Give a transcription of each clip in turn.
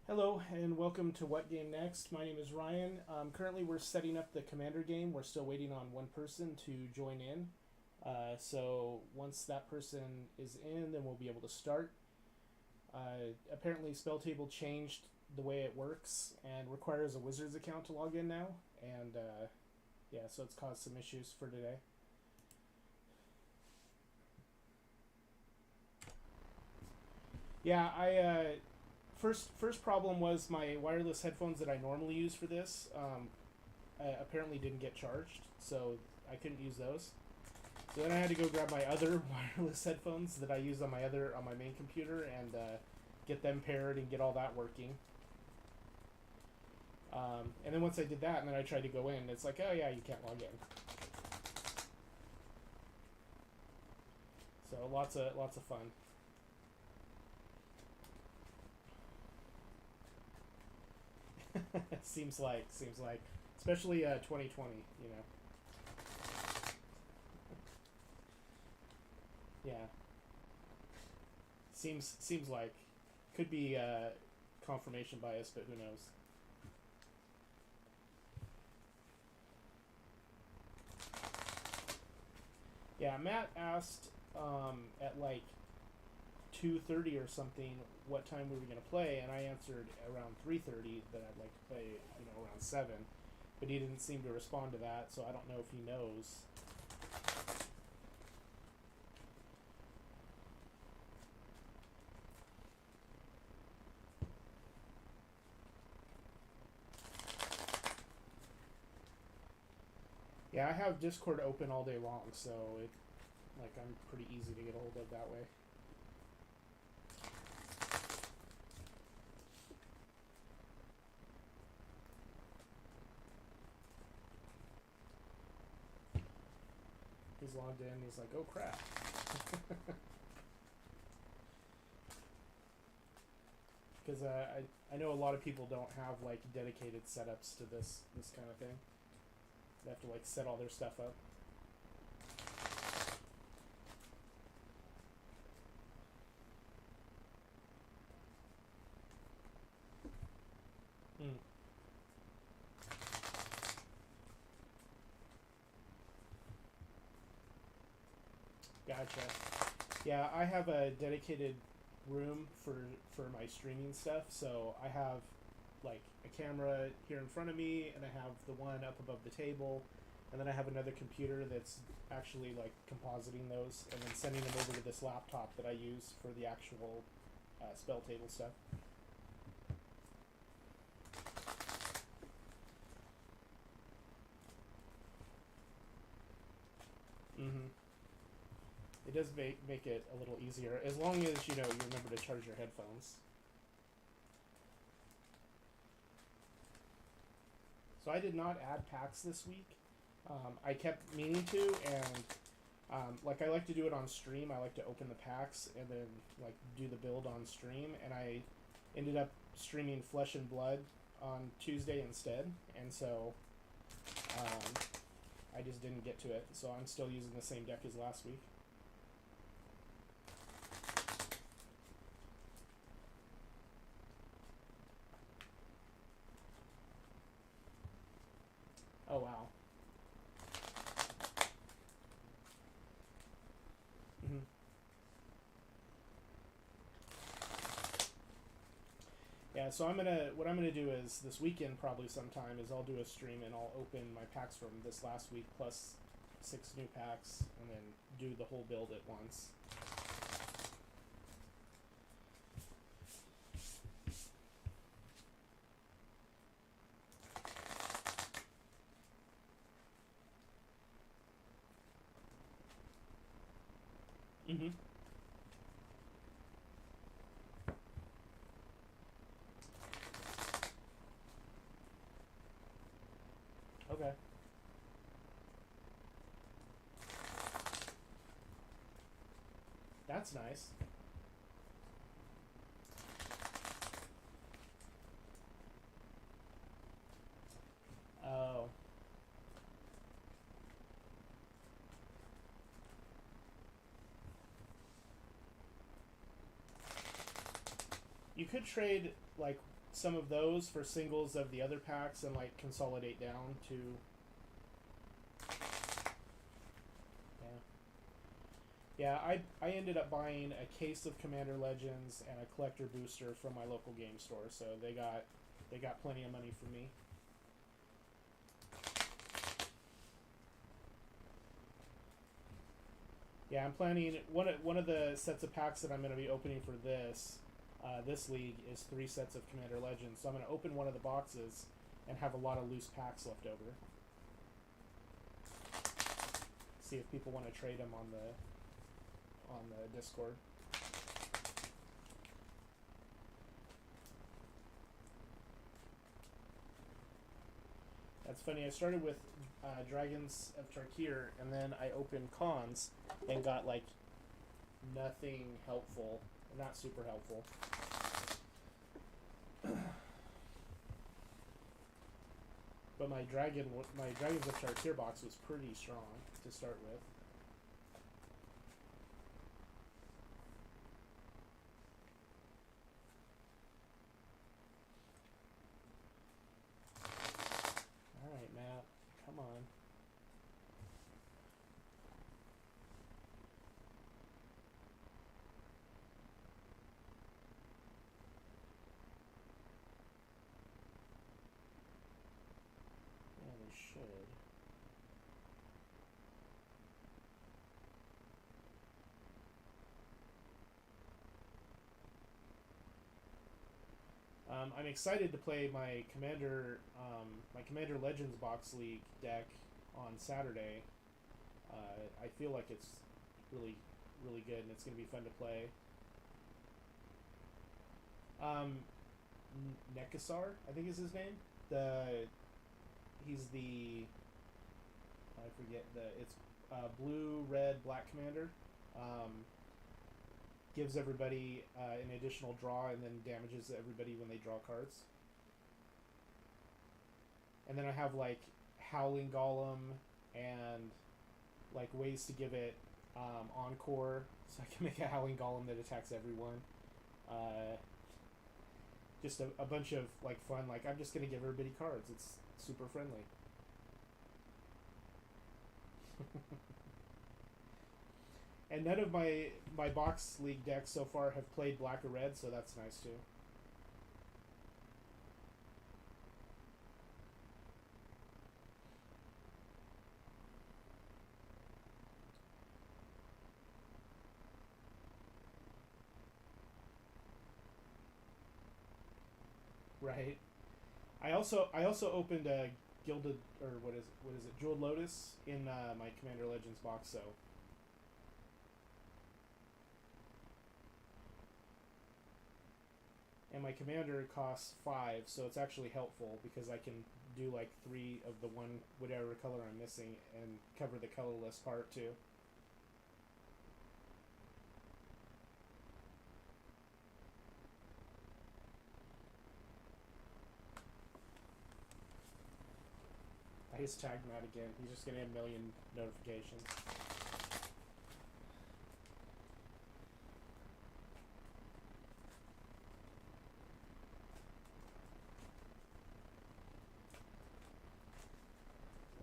Hello and welcome to What Game Next. My name is Ryan. Currently, we're setting up the Commander game. We're still waiting on one person to join in. So once that person is in, then we'll be able to start. Apparently, Spelltable changed the way it works and requires a Wizards account to log in now. And yeah, so it's caused some issues for today. Yeah, I first problem was my wireless headphones that I normally use for this apparently didn't get charged, so I couldn't use those. So then I had to go grab my other wireless headphones that I use on my main computer and get them paired and get all that working. And then once I did that, and then I tried to go in, it's like, oh yeah, you can't log in. So lots of fun. seems like, especially 2020. Yeah, seems like could be confirmation bias, but who knows? Yeah, Matt asked at like 2:30 or something what time we were gonna play, and I answered around 3:30 that I'd like to play, around 7. But he didn't seem to respond to that, so I don't know if he knows. Yeah, I have Discord open all day long, so I'm pretty easy to get a hold of that way. He's logged in. He's like, oh crap. Because I know a lot of people don't have like dedicated setups to this kind of thing. They have to like set all their stuff up. Mm, gotcha. Yeah, I have a dedicated room for my streaming stuff, so I have like a camera here in front of me, and I have the one up above the table, and then I have another computer that's actually like compositing those and then sending them over to this laptop that I use for the actual spell table stuff. Mm-hmm. It does make it a little easier as long as you remember to charge your headphones. So I did not add packs this week. I kept meaning to, and like I like to do it on stream. I like to open the packs and then like do the build on stream. And I ended up streaming Flesh and Blood on Tuesday instead, and so um, I just didn't get to it. So I'm still using the same deck as last week. Oh wow. Mm-hmm. Yeah, so what I'm gonna do is this weekend probably sometime is I'll do a stream and I'll open my packs from this last week plus 6 new packs and then do the whole build at once. Mm-hmm. Okay. That's nice. Oh. You could trade like some of those for singles of the other packs and like consolidate down to. Yeah, I ended up buying a case of Commander Legends and a collector booster from my local game store, so they got plenty of money for me. Yeah, I'm planning one of the sets of packs that I'm going to be opening for this league is 3 sets of Commander Legends. So I'm going to open one of the boxes and have a lot of loose packs left over. See if people want to trade them on the Discord. That's funny. I started with Dragons of Tarkir, and then I opened cons and got like nothing helpful, not super helpful. But my Dragons of Tarkir box was pretty strong to start with. Alright, Matt. Come on. Yeah, they should. I'm excited to play my Commander Legends Box League deck on Saturday. I feel like it's really, really good, and it's going to be fun to play. Nekasar, I think is his name. He's the, I forget it's blue, red, black commander. Gives everybody an additional draw and then damages everybody when they draw cards. And then I have like Howling Golem and like ways to give it Encore, so I can make a Howling Golem that attacks everyone. Just a bunch of like fun, like I'm just gonna give everybody cards. It's super friendly. And none of my box league decks so far have played black or red, so that's nice too. Right. I also opened a Gilded, or what is it, Jeweled Lotus in my Commander Legends box, so. And my commander costs 5, so it's actually helpful because I can do like 3 of the whatever color I'm missing and cover the colorless part too. I just tagged Matt again. He's just gonna have a million notifications.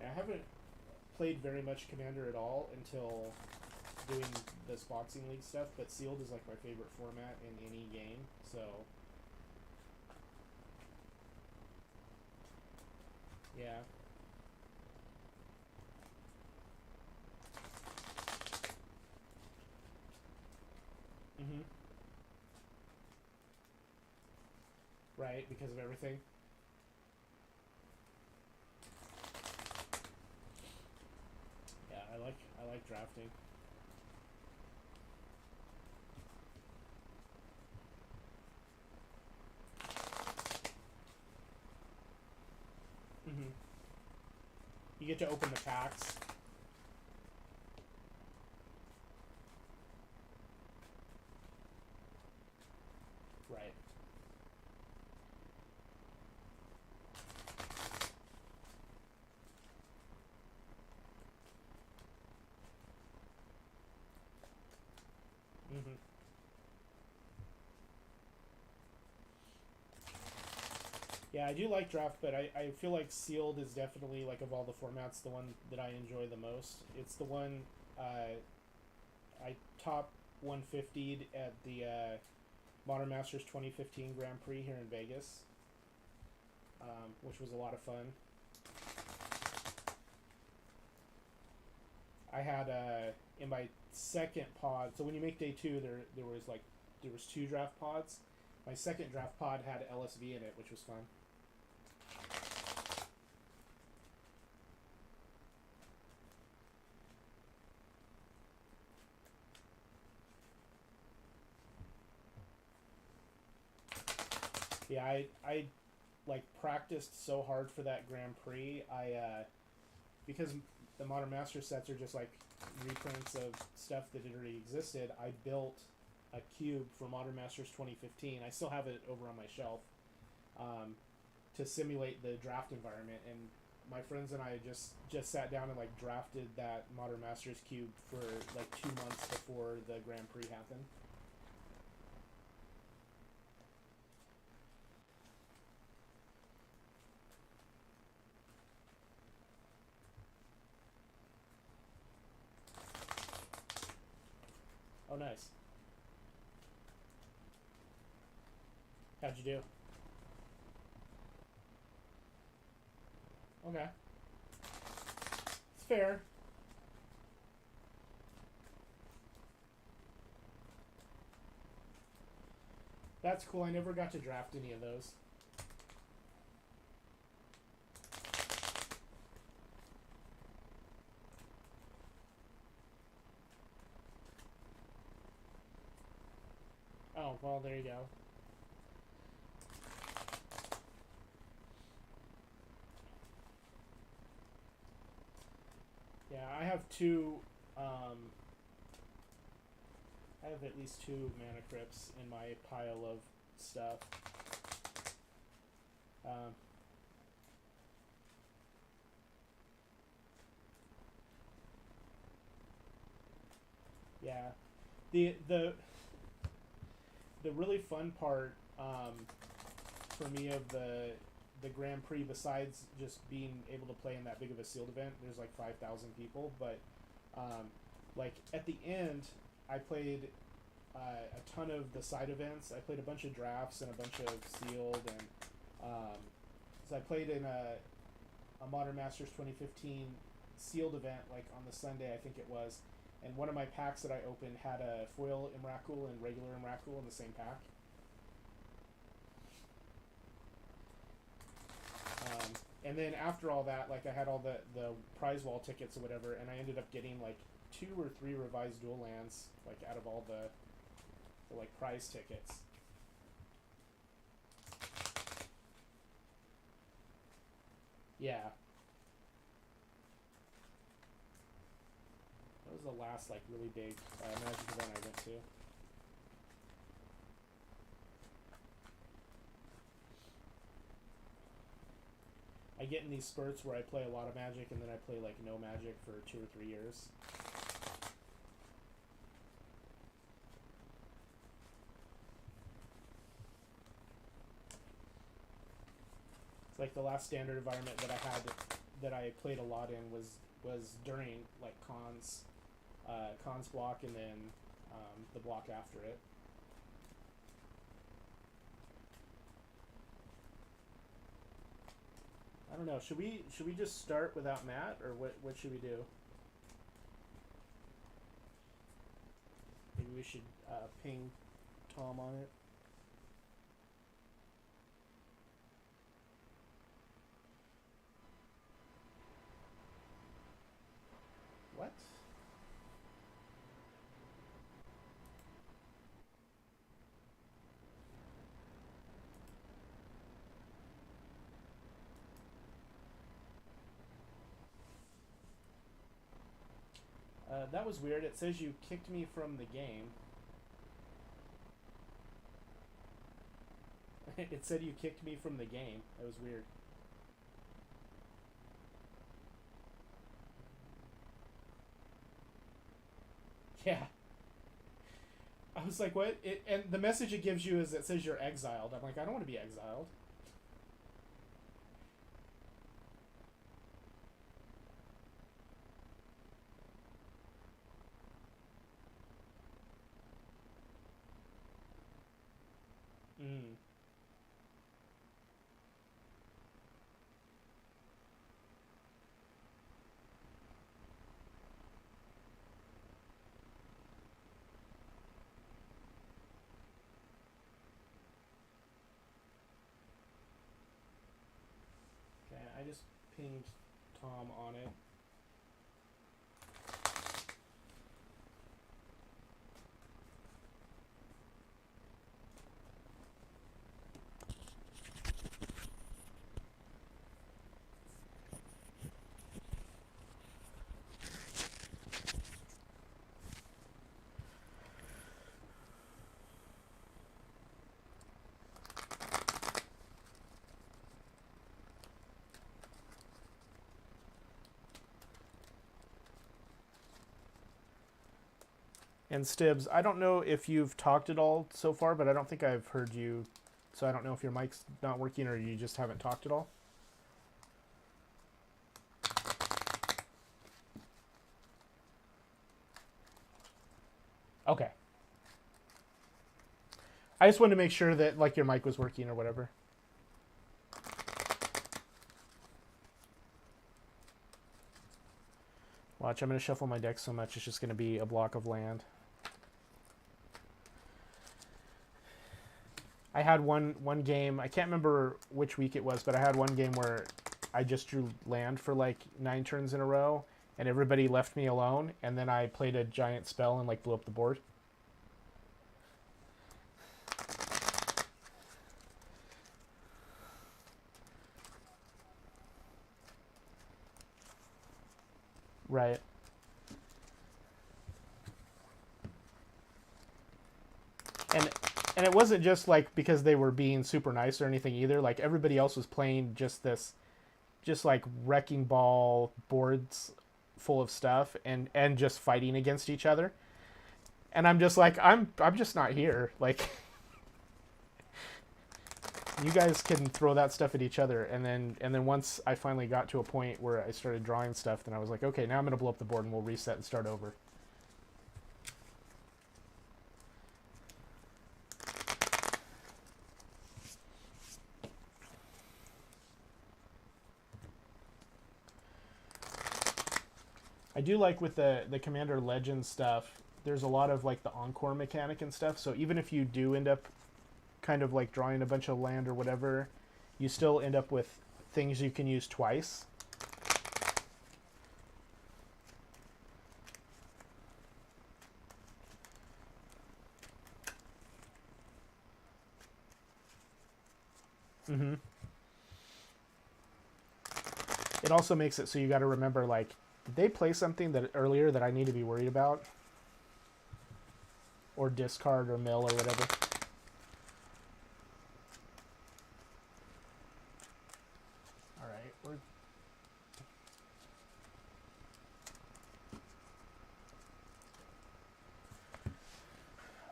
I haven't played very much Commander at all until doing this Boxing League stuff, but Sealed is like my favorite format in any game, so. Yeah. Mm-hmm. Right, because of everything. Yeah, I like drafting. Mm-hmm. You get to open the packs. Right. Mm-hmm. Yeah, I do like draft, but I feel like sealed is definitely, like, of all the formats, the one that I enjoy the most. It's the one I top 150'd at the Modern Masters 2015 Grand Prix here in Vegas, which was a lot of fun. I had in my second pod. So when you make day two, there was two draft pods. My second draft pod had LSV in it, which was fun. Yeah, I like practiced so hard for that Grand Prix. Because the Modern Master sets are just like reprints of stuff that already existed. I built a cube for Modern Masters 2015. I still have it over on my shelf, to simulate the draft environment. And my friends and I just sat down and like drafted that Modern Masters cube for like 2 months before the Grand Prix happened. Oh, nice. How'd you do? Okay. It's fair. That's cool. I never got to draft any of those. Oh, well, there you go. Yeah, I have two. I have at least two mana crypts in my pile of stuff. Um, yeah, the really fun part, for me, of the Grand Prix, besides just being able to play in that big of a sealed event, there's like 5,000 people, but like at the end, I played a ton of the side events. I played a bunch of drafts and a bunch of sealed, and so I played in a Modern Masters 2015 sealed event, like on the Sunday, I think it was, and one of my packs that I opened had a foil Imrakul and regular Imrakul in the same pack. And then after all that, like, I had all the prize wall tickets or whatever, and I ended up getting like 2 or 3 revised dual lands, like, out of all the like prize tickets. Yeah, that was the last like really big Magic event I went to. I get in these spurts where I play a lot of Magic and then I play like no Magic for 2 or 3 years. It's like the last standard environment that I had, that I played a lot in, was during like cons block, and then the block after it. I don't know. Should we just start without Matt, or what should we do? Maybe we should ping Tom on it. What? That was weird. It says you kicked me from the game. It said you kicked me from the game. That was weird. Yeah. I was like, what? And the message it gives you is, it says you're exiled. I'm like, I don't want to be exiled. Mm. Okay, I just pinged Tom on it. And Stibbs, I don't know if you've talked at all so far, but I don't think I've heard you. So I don't know if your mic's not working or you just haven't talked at all. Okay. I just wanted to make sure that like your mic was working or whatever. Watch, I'm going to shuffle my deck so much it's just going to be a block of land. I had one game, I can't remember which week it was, but I had one game where I just drew land for like 9 turns in a row, and everybody left me alone, and then I played a giant spell and like blew up the board. Right. And it wasn't just like because they were being super nice or anything either. Like everybody else was playing just this, just like wrecking ball boards full of stuff and just fighting against each other. And I'm just like I'm just not here. Like you guys can throw that stuff at each other, and then once I finally got to a point where I started drawing stuff, then I was like, okay, now I'm gonna blow up the board and we'll reset and start over. I do like with the Commander Legends stuff, there's a lot of like the Encore mechanic and stuff, so even if you do end up kind of like drawing a bunch of land or whatever, you still end up with things you can use twice. Mm-hmm. It also makes it so you got to remember, like, did they play something that earlier that I need to be worried about? Or discard or mill or whatever.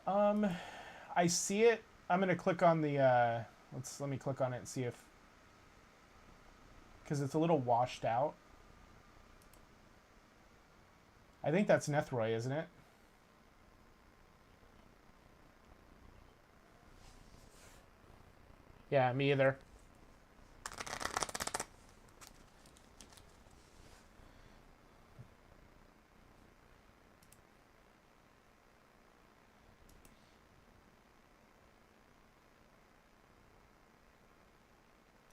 Alright, I see it. I'm gonna click on the let me click on it and see if, because it's a little washed out. I think that's Nethroi, isn't it? Yeah, me either.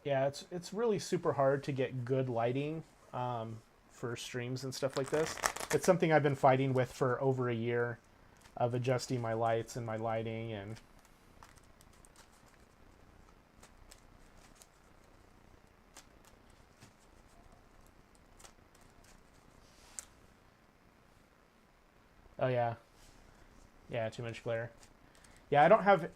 Yeah, it's really super hard to get good lighting for streams and stuff like this. It's something I've been fighting with for over a year, of adjusting my lights and my lighting and. Oh yeah. Yeah, too much glare. Yeah, I don't have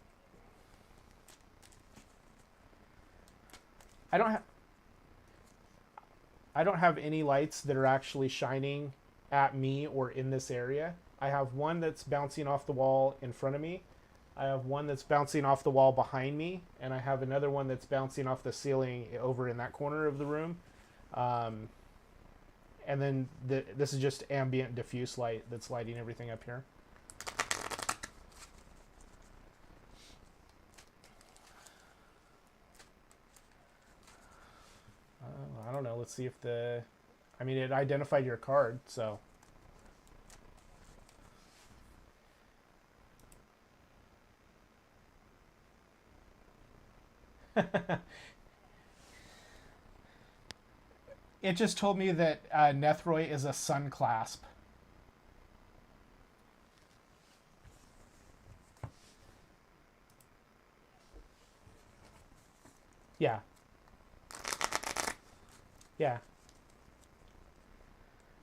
I don't have I don't have any lights that are actually shining at me or in this area. I have one that's bouncing off the wall in front of me. I have one that's bouncing off the wall behind me, and I have another one that's bouncing off the ceiling over in that corner of the room. Um, and then this is just ambient diffuse light that's lighting everything up here. let's see if the... I mean, it identified your card, so... It just told me that Nethroi is a sun clasp. Yeah. Yeah.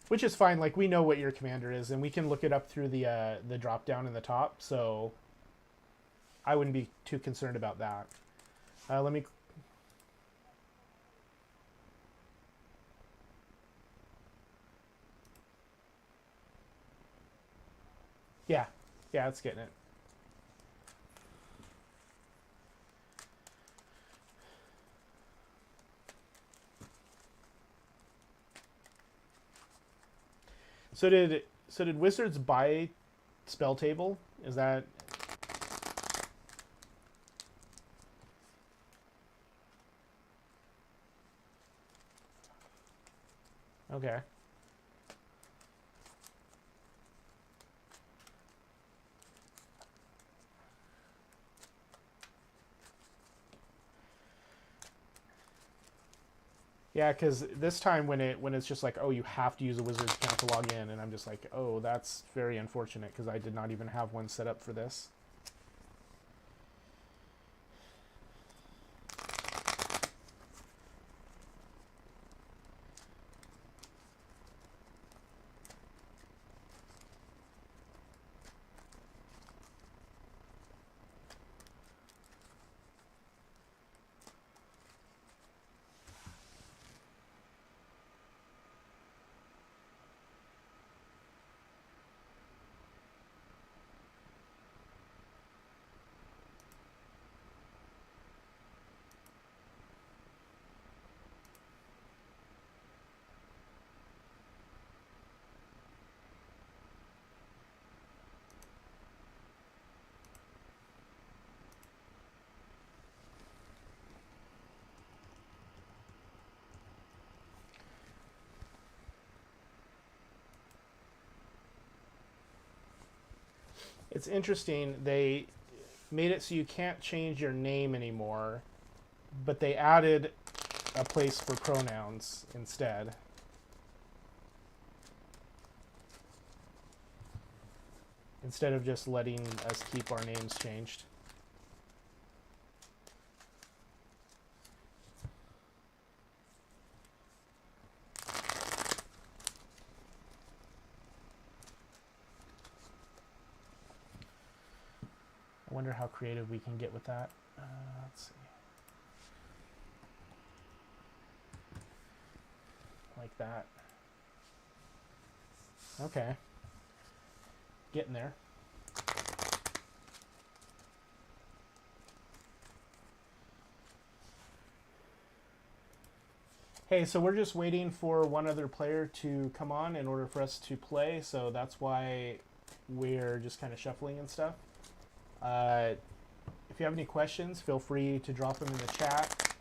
Which is fine. Like, we know what your commander is, and we can look it up through the drop down in the top, so I wouldn't be too concerned about that. Let me... Yeah. Yeah, it's getting it. So did Wizards buy spelltable? Is that... Okay. Yeah, because this time when it's just like, oh, you have to use a Wizards account to log in, and I'm just like, oh, that's very unfortunate because I did not even have one set up for this. It's interesting. They made it so you can't change your name anymore, but they added a place for pronouns instead. Instead of just letting us keep our names changed. I wonder how creative we can get with that. Let's see. Like that. Okay. Getting there. Hey, so we're just waiting for one other player to come on in order for us to play, so that's why we're just kind of shuffling and stuff. If you have any questions, feel free to drop them in the chat.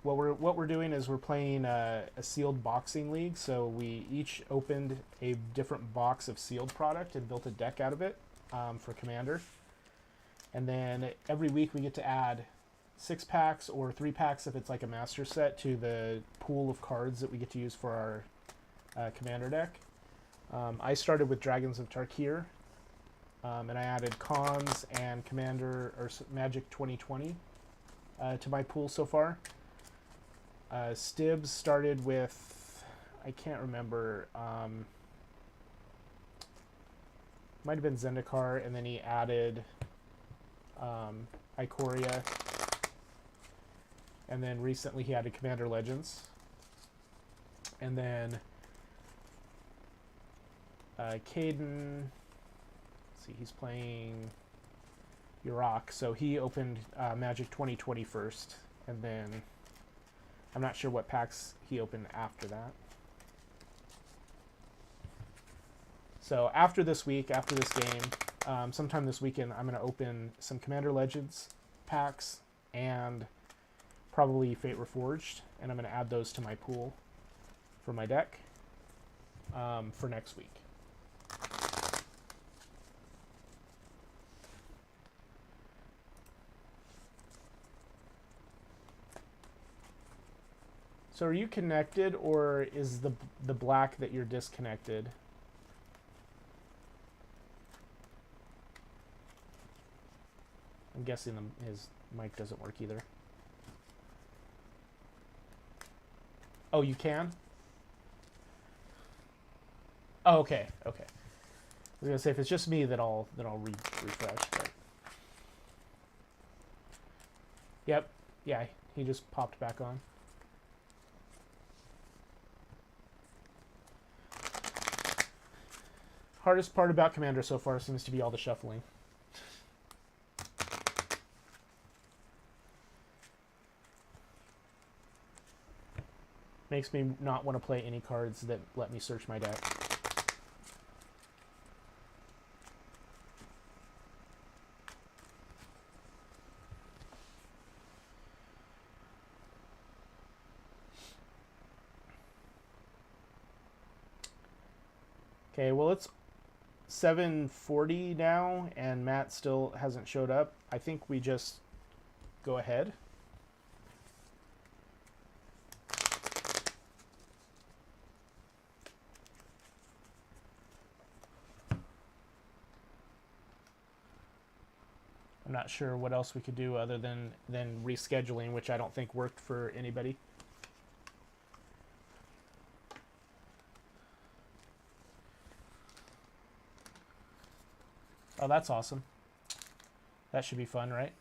What we're doing is we're playing a sealed boxing league, so we each opened a different box of sealed product and built a deck out of it for Commander. And then every week we get to add 6 packs or 3 packs if it's like a master set to the pool of cards that we get to use for our Commander deck. I started with Dragons of Tarkir, and I added Cons and Commander or Magic 2020 to my pool so far. Stibbs started with, I can't remember, might have been Zendikar, and then he added Ikoria, and then recently he added Commander Legends, and then Caden, let's see, he's playing Yarok, so he opened Magic 2020 first, and then I'm not sure what packs he opened after that. So after this week, after this game, sometime this weekend, I'm going to open some Commander Legends packs and probably Fate Reforged, and I'm going to add those to my pool for my deck for next week. So are you connected, or is the black that you're disconnected? I'm guessing his mic doesn't work either. Oh, you can? Oh, okay, okay. I was gonna say if it's just me, then I'll refresh. But... Yep, yeah, he just popped back on. Hardest part about Commander so far seems to be all the shuffling. Makes me not want to play any cards that let me search my deck. Okay, well it's 7:40 now, and Matt still hasn't showed up. I think we just go ahead. I'm not sure what else we could do other than rescheduling, which I don't think worked for anybody. Oh, that's awesome. That should be fun, right?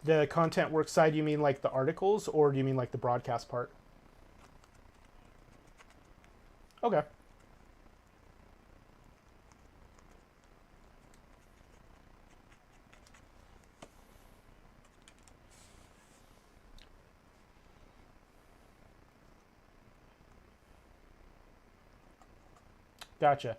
The content work side, you mean like the articles, or do you mean like the broadcast part? Okay. Gotcha.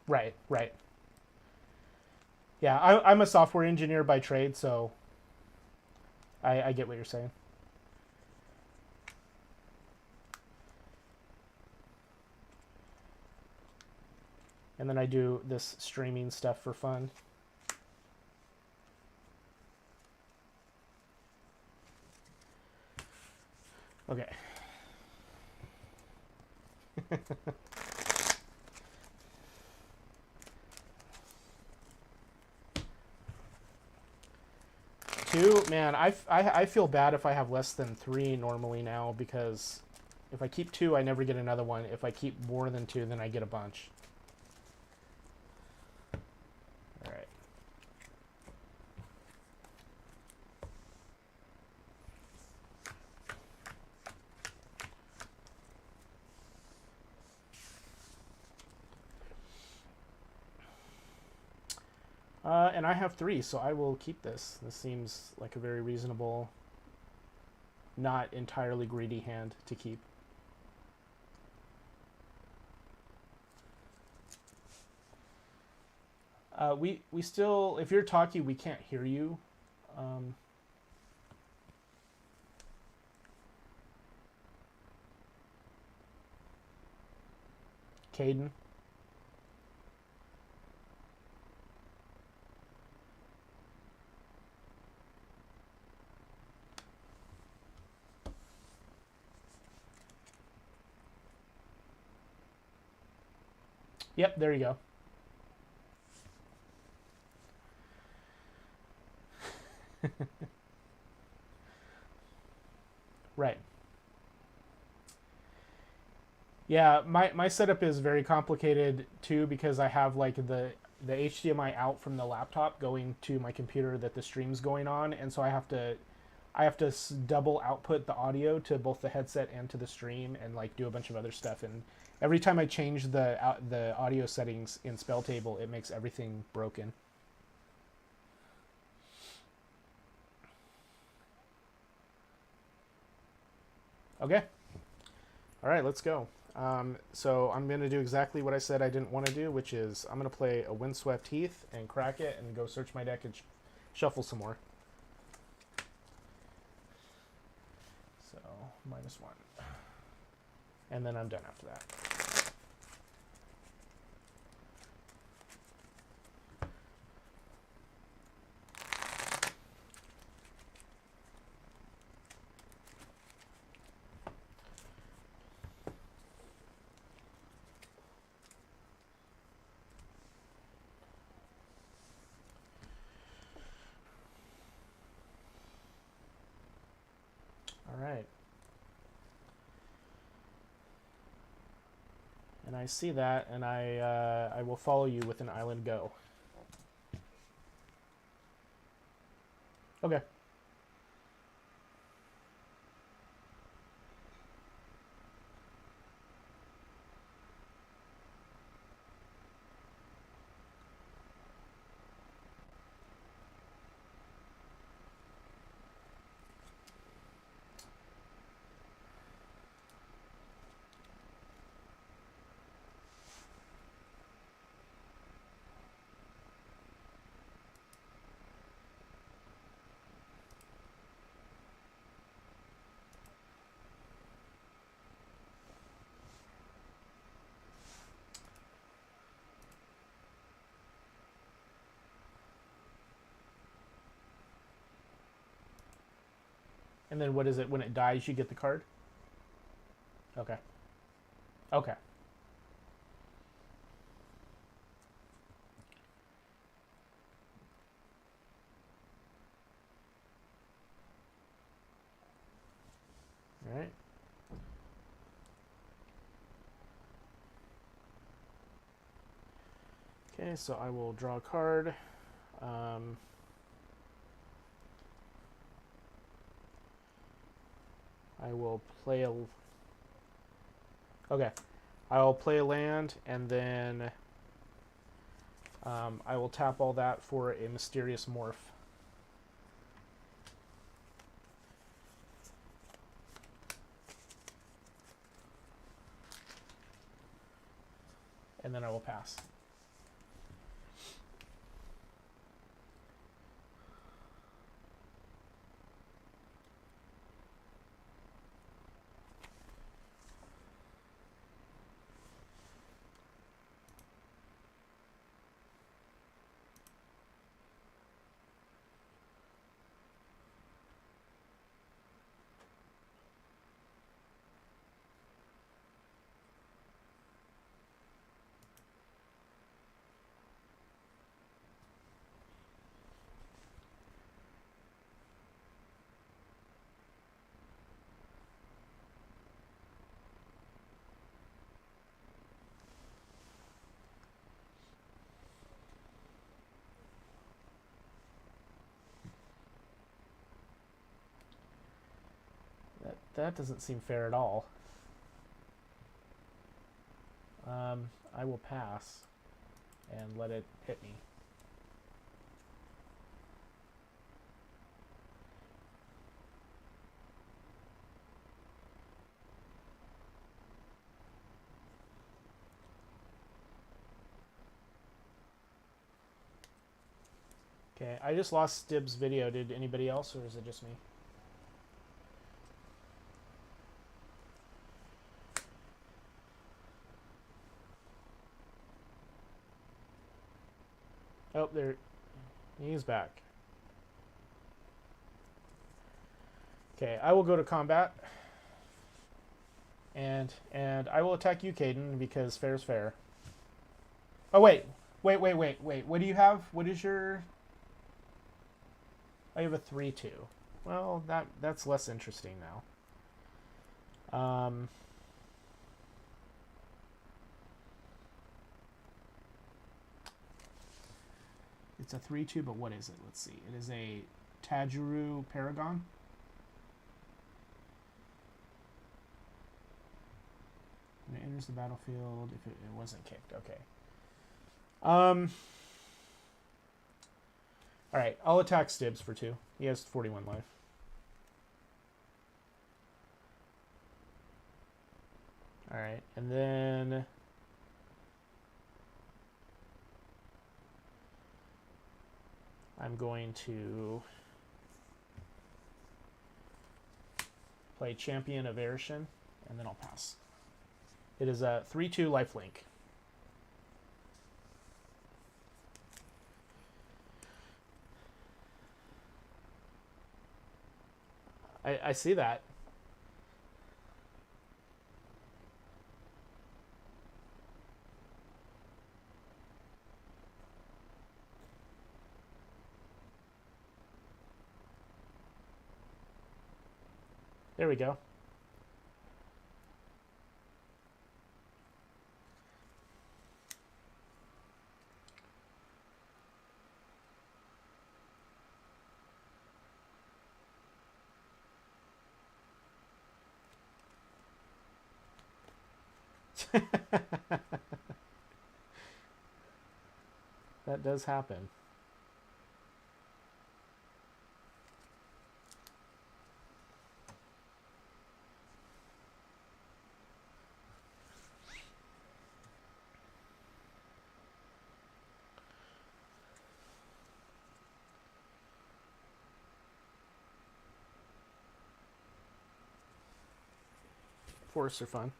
Right, right. Yeah, I'm a software engineer by trade, so I get what you're saying. And then I do this streaming stuff for fun. Okay. Two, man, I feel bad if I have less than 3 normally now, because if I keep 2, I never get another one. If I keep more than 2, then I get a bunch. All right. And I have 3, so I will keep this. This seems like a very reasonable, not entirely greedy hand to keep. We still, if you're talking, we can't hear you. Caden. Yep, there you go. Right. Yeah, my setup is very complicated too, because I have like the HDMI out from the laptop going to my computer that the stream's going on, and so I have to double output the audio to both the headset and to the stream, and like do a bunch of other stuff. And every time I change the audio settings in spelltable, it makes everything broken. Okay. All right, let's go. So I'm going to do exactly what I said I didn't want to do, which is I'm going to play a Windswept Heath and crack it and go search my deck and shuffle some more. So -1. And then I'm done after that. All right. And I see that, and I will follow you with an island go. Okay. And then what is it? When it dies, you get the card? Okay. Okay. All right. Okay, so I will draw a card. I will play a... Okay. I will play a land, and then I will tap all that for a mysterious morph. And then I will pass. That doesn't seem fair at all. I will pass and let it hit me. Okay, I just lost Stib's video. Did anybody else, or is it just me? Oh, there. He's back. Okay, I will go to combat. And I will attack you, Caden, because fair's fair. Oh, wait. Wait. What do you have? What is your... I have a 3/2. Well, that's less interesting now. It's a 3/2, but what is it? Let's see. It is a Tajuru Paragon. When it enters the battlefield, if it wasn't kicked. Okay. Alright, I'll attack Stibs for 2. He has 41 life. All right, and then I'm going to play Champion of Erishin, and then I'll pass. It is a 3/2 lifelink. I see that. There we go. That does happen. Forests are fun.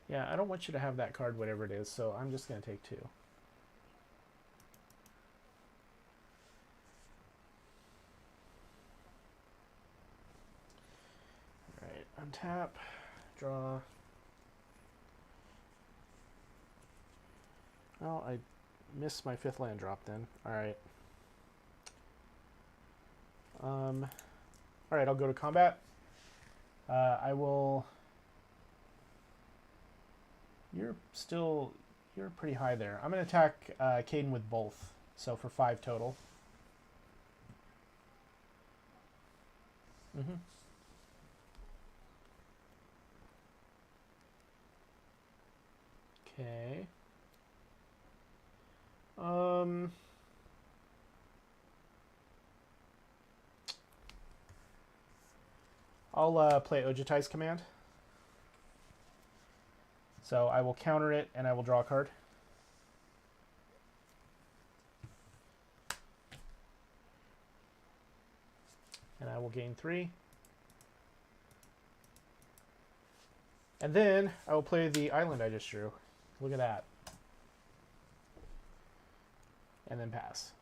Yeah, I don't want you to have that card, whatever it is, so I'm just going to take 2. Alright, untap, draw. Well, I missed my 5th land drop then. Alright. Alright, I'll go to combat. I will... You're pretty high there. I'm going to attack Caden with both. So for 5 total. Mm-hmm. Okay. I'll play Ojutai's command. So I will counter it, and I will draw a card. And I will gain 3. And then I will play the island I just drew. Look at that. And then pass.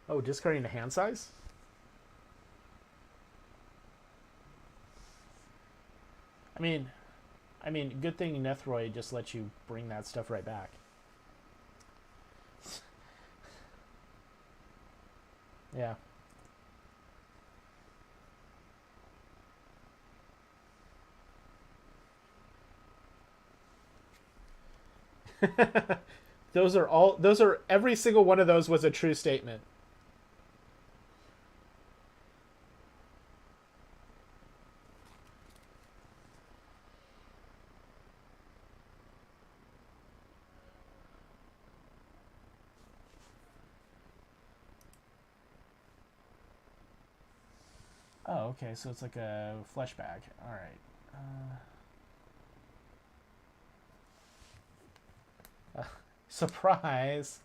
Oh, discarding the hand size? I mean, good thing Nethroi just lets you bring that stuff right back. Yeah. Those are every single one of those was a true statement. Oh, okay, so it's like a flesh bag. All right. Surprise.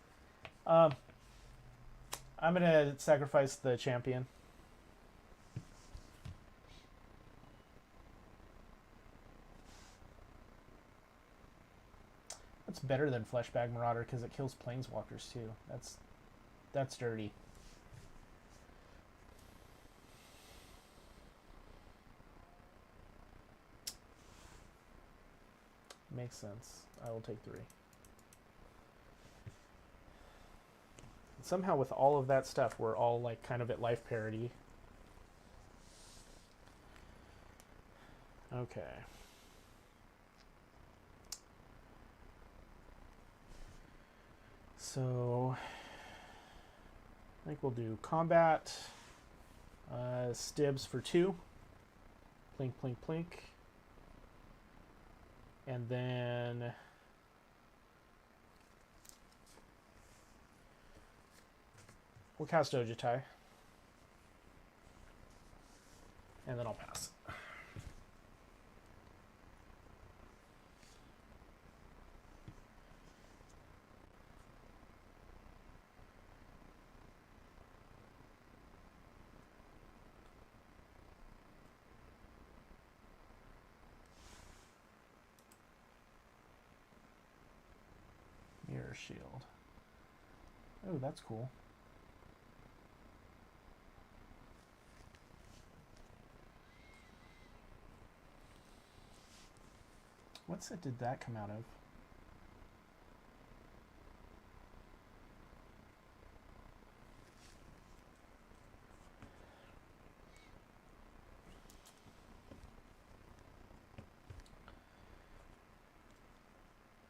I'm gonna sacrifice the champion. That's better than Fleshbag Marauder because it kills planeswalkers too. That's dirty. Makes sense. I will take 3. Somehow with all of that stuff, we're all like kind of at life parity. Okay. So I think we'll do combat, stibs for 2, plink, plink, plink, and then we'll cast Ojutai, and then I'll pass. Mirror Shield. Oh, that's cool. What set did that come out of?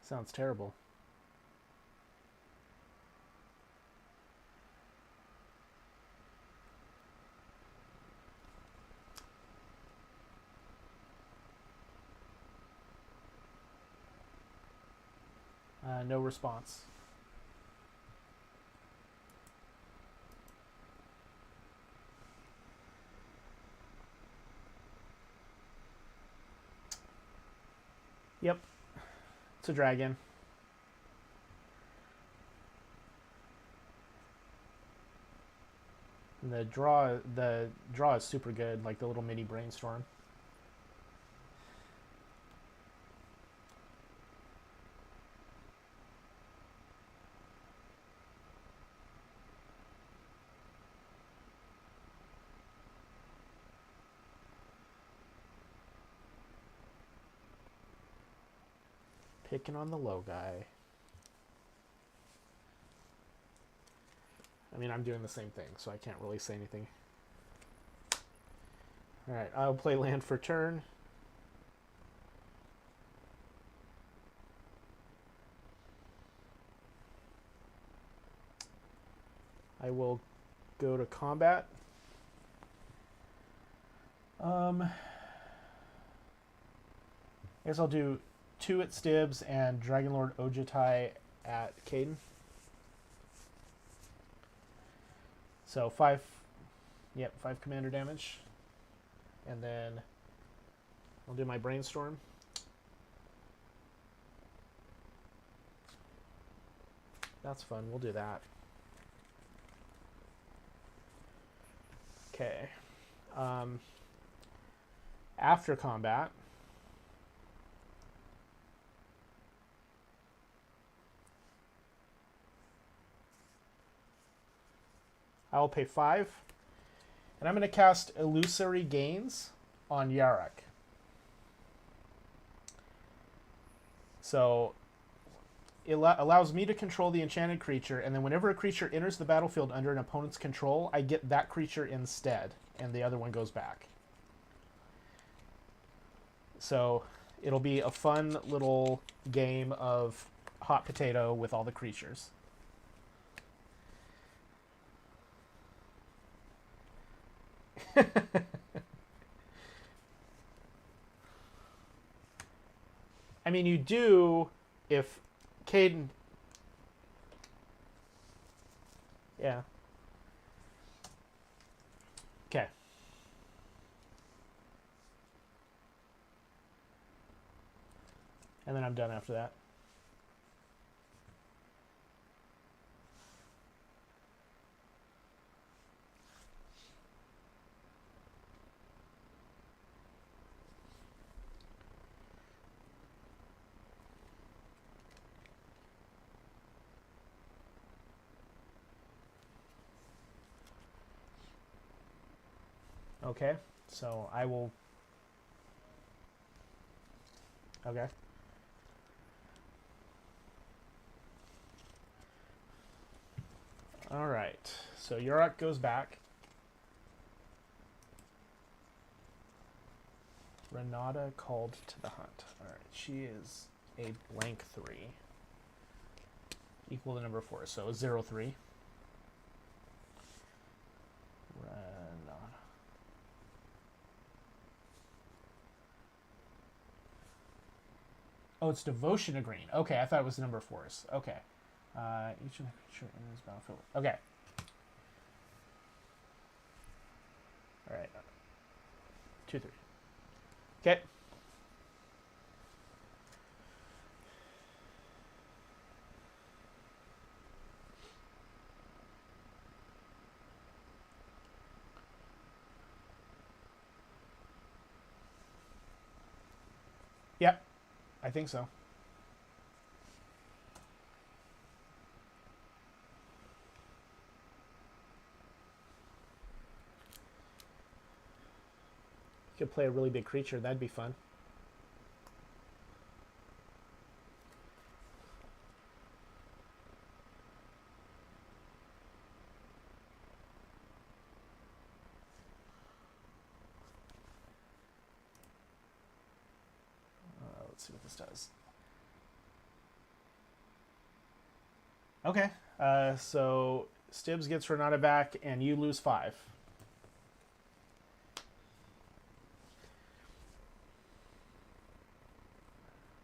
Sounds terrible. No response. Yep. It's a dragon. And the draw is super good, like the little mini brainstorm. Picking on the low guy. I mean, I'm doing the same thing, so I can't really say anything. Alright, I'll play land for turn. I will go to combat. I guess I'll do 2 at Stibs and Dragonlord Ojutai at Caden. So 5, yep, 5 commander damage. And then I'll do my brainstorm. That's fun, we'll do that. Okay. After combat, I will pay 5, and I'm going to cast Illusory Gains on Yarok. So it allows me to control the enchanted creature, and then whenever a creature enters the battlefield under an opponent's control, I get that creature instead, and the other one goes back. So it'll be a fun little game of hot potato with all the creatures. I mean, you do if Caden... Yeah. Okay. And then I'm done after that. Okay, so I will... Okay. Alright, so Yarok goes back. Renata called to the hunt. Alright, she is a blank 3. Equal to number 4, so 0, 3. Renata. Oh, it's Devotion to Green. Okay, I thought it was number 4s. Okay. Each of the creature in this battlefield. Okay. Alright. 2, 3. Okay. Yep. I think so. You could play a really big creature. That'd be fun. Let's see what this does. Okay. So Stibbs gets Renata back, and you lose 5.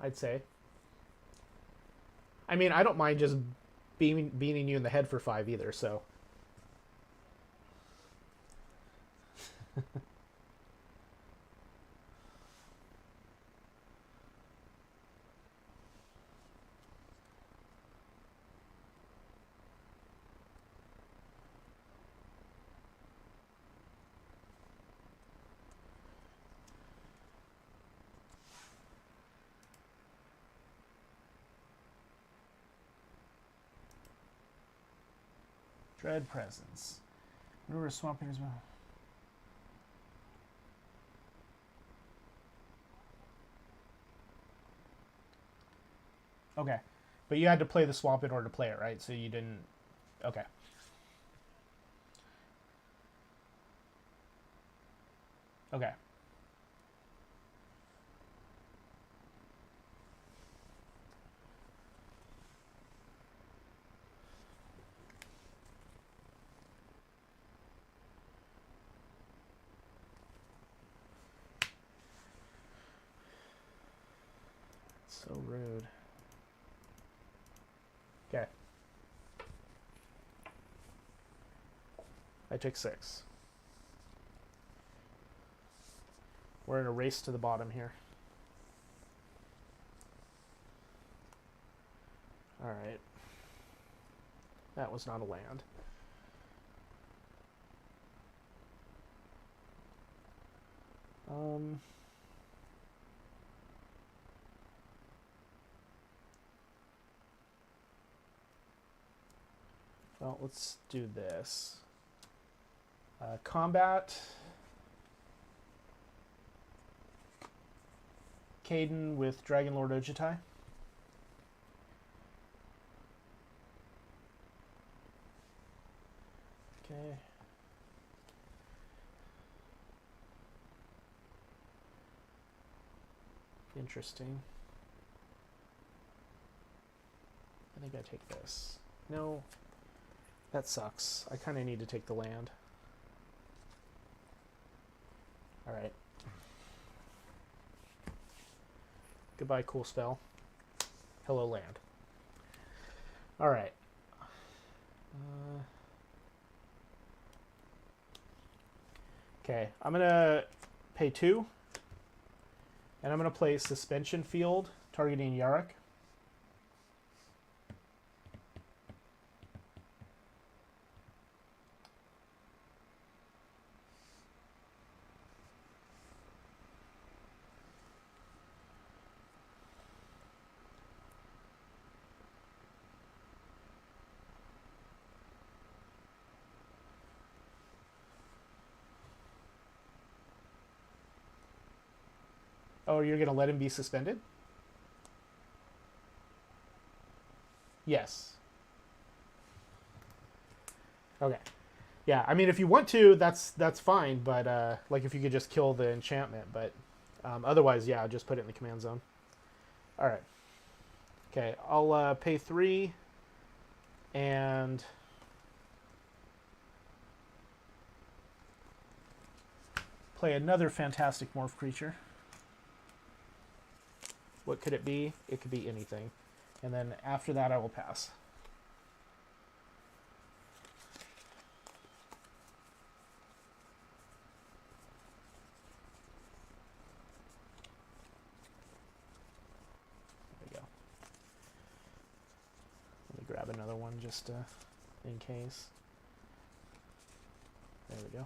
I'd say. I mean, I don't mind just beating you in the head for 5 either, so... Dread Presence. River swamping as well. Okay. But you had to play the swamp in order to play it, right? So you didn't... Okay. Okay. So rude. Okay. I took 6. We're in a race to the bottom here. Alright. That was not a land. Well, let's do this. Combat. Caden with Dragonlord Ojutai. Okay. Interesting. I think I take this. No. That sucks. I kind of need to take the land. Alright. Goodbye, cool spell. Hello, land. Alright. Okay, I'm going to pay 2. And I'm going to play Suspension Field, targeting Yarok. Oh, you're gonna let him be suspended? Yes. Okay. Yeah, I mean, if you want to, that's fine. But like, if you could just kill the enchantment, but otherwise, yeah, just put it in the command zone. All right. Okay, I'll pay 3 and play another fantastic morph creature. What could it be? It could be anything. And then after that, I will pass. There we go. Let me grab another one just in case. There we go.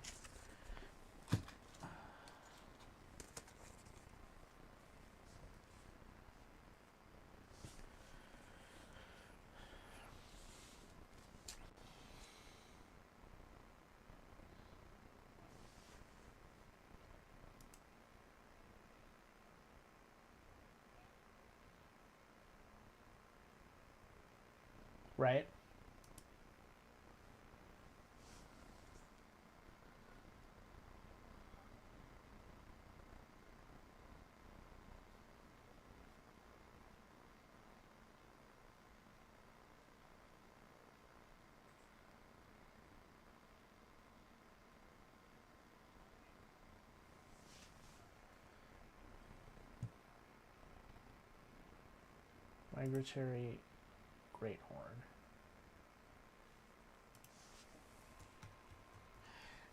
Right? Migratory Great Horn.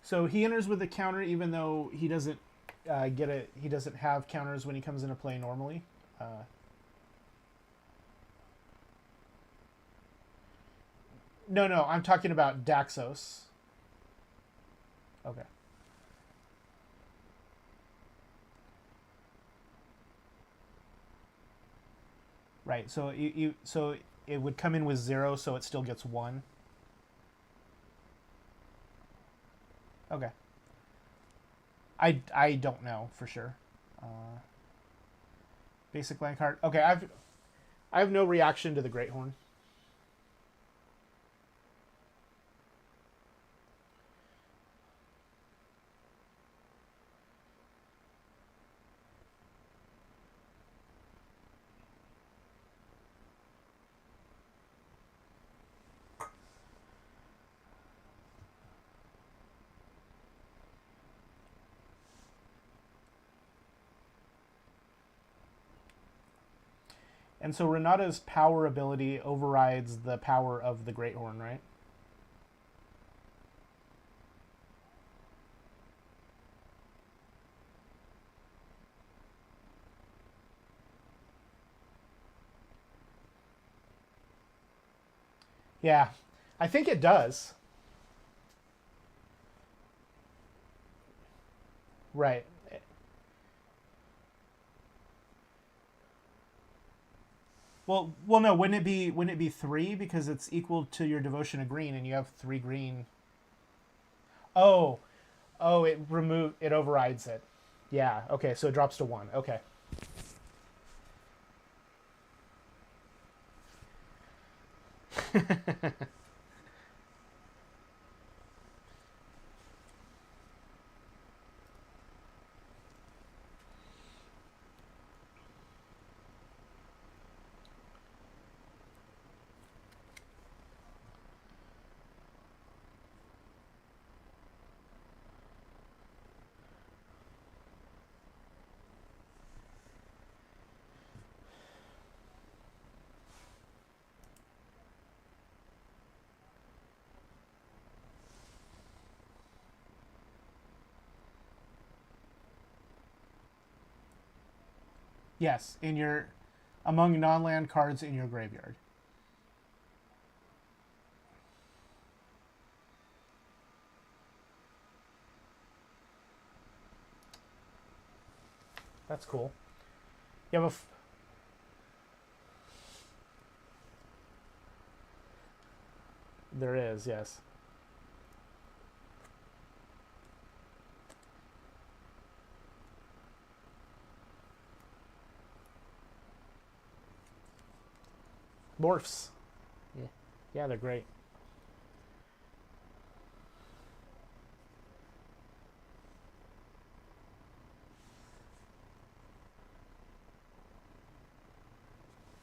So he enters with a counter, even though he doesn't he doesn't have counters when he comes into play normally. No, I'm talking about Daxos. Okay. Right. So so it would come in with 0, so it still gets 1. Okay. I don't know for sure. Basic land card. Okay, I have no reaction to the Great Horn. And so Renata's power ability overrides the power of the Great Horn, right? Yeah, I think it does. Right. Well, no. Wouldn't it be 3 because it's equal to your devotion of green, and you have 3 green. Oh, it overrides it. Yeah. Okay. So it drops to 1. Okay. Yes, in your among non-land cards in your graveyard. That's cool. You have a there is, yes. Morphs. Yeah, yeah, they're great.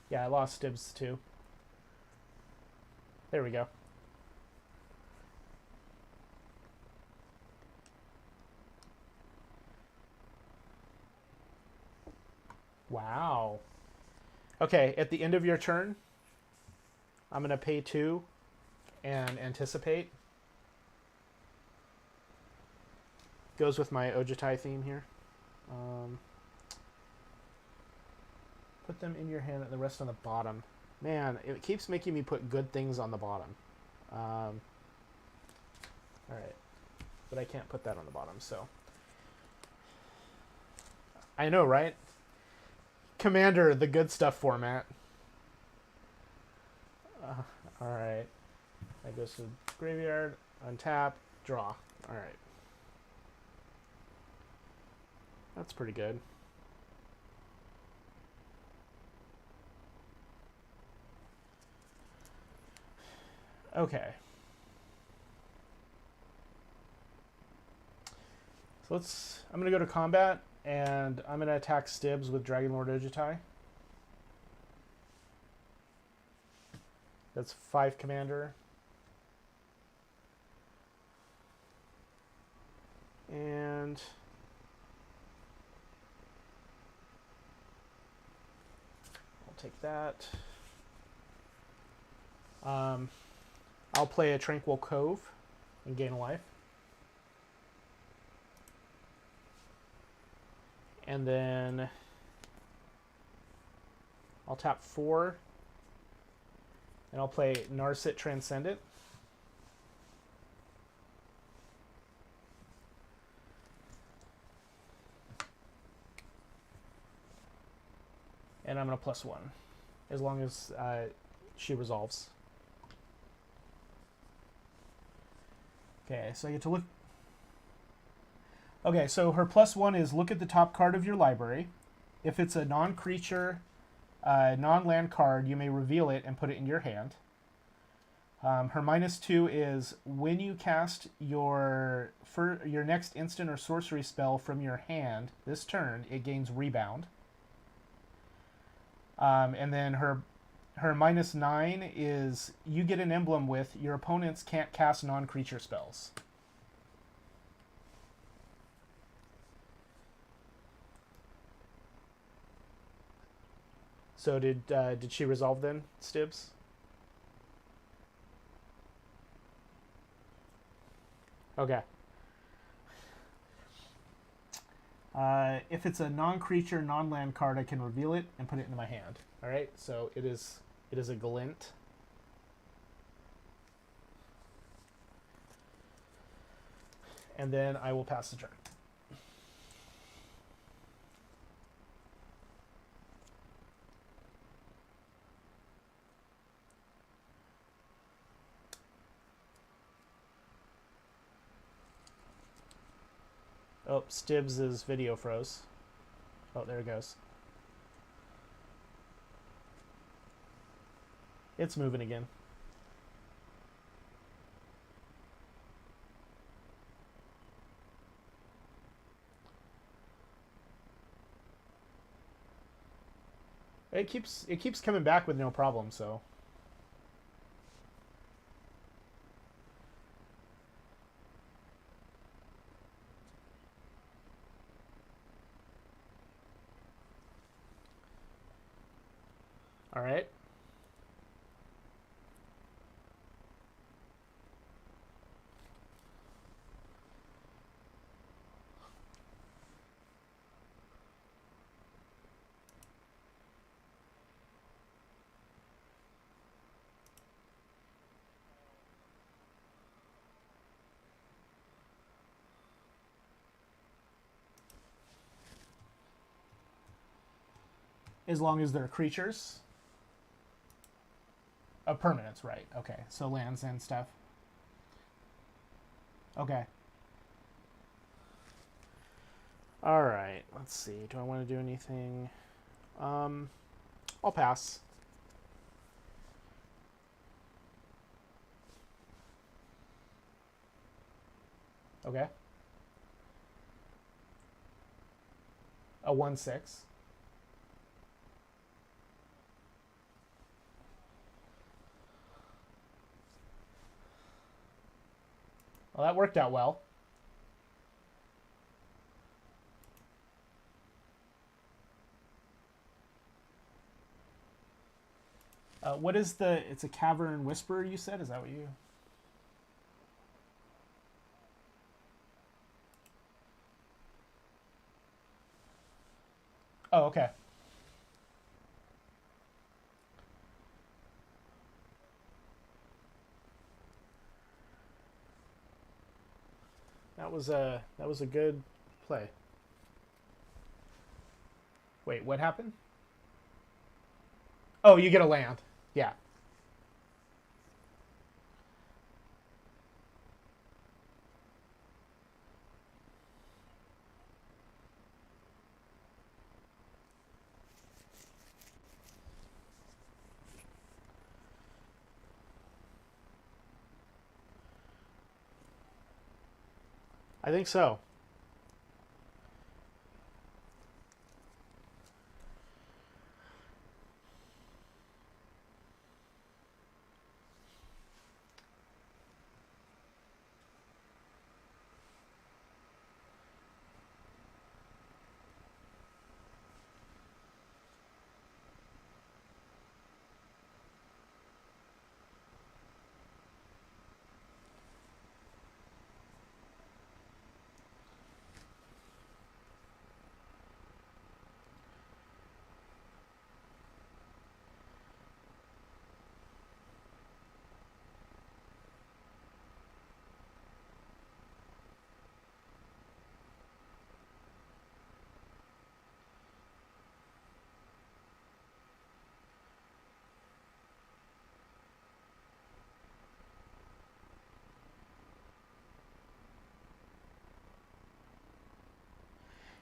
Yeah, I lost Dibs too. There we go. Wow. Okay, at the end of your turn, I'm going to pay 2 and anticipate. Goes with my Ojutai theme here. Put them in your hand and the rest on the bottom. Man, it keeps making me put good things on the bottom. Alright. But I can't put that on the bottom, so. I know, right? Commander, the good stuff format. Alright. That goes to the graveyard, untap, draw. Alright. That's pretty good. Okay. So I'm going to go to combat, and I'm going to attack Stibs with Dragonlord Ojutai. That's 5 commander. And I'll take that. I'll play a Tranquil Cove and gain a life. And then I'll tap 4. And I'll play Narset Transcendent. And I'm going to +1. As long as she resolves. Okay, so I get to look. Okay, so her +1 is look at the top card of your library. If it's a non-creature, non-land card, you may reveal it and put it in your hand. Her -2 is when you cast your next instant or sorcery spell from your hand this turn, it gains rebound. And then her -9 is you get an emblem with your opponents can't cast non-creature spells. So did she resolve then, Stibs? Okay. If it's a non-creature, non-land card, I can reveal it and put it into my hand. All right. So it is a glint. And then I will pass the turn. Oh, Stibs' video froze. Oh, there it goes. It's moving again. It keeps coming back with no problem, so. All right. As long as they're creatures. Permanents, right. Okay. So lands and stuff. Okay. Alright. Let's see. Do I want to do anything? I'll pass. Okay. A 1/6. Well, that worked out well. What is the... It's a Cavern Whisperer, you said? Is that what you... Oh, okay. That was a good play. Wait, what happened? Oh, you get a land. Yeah. I think so.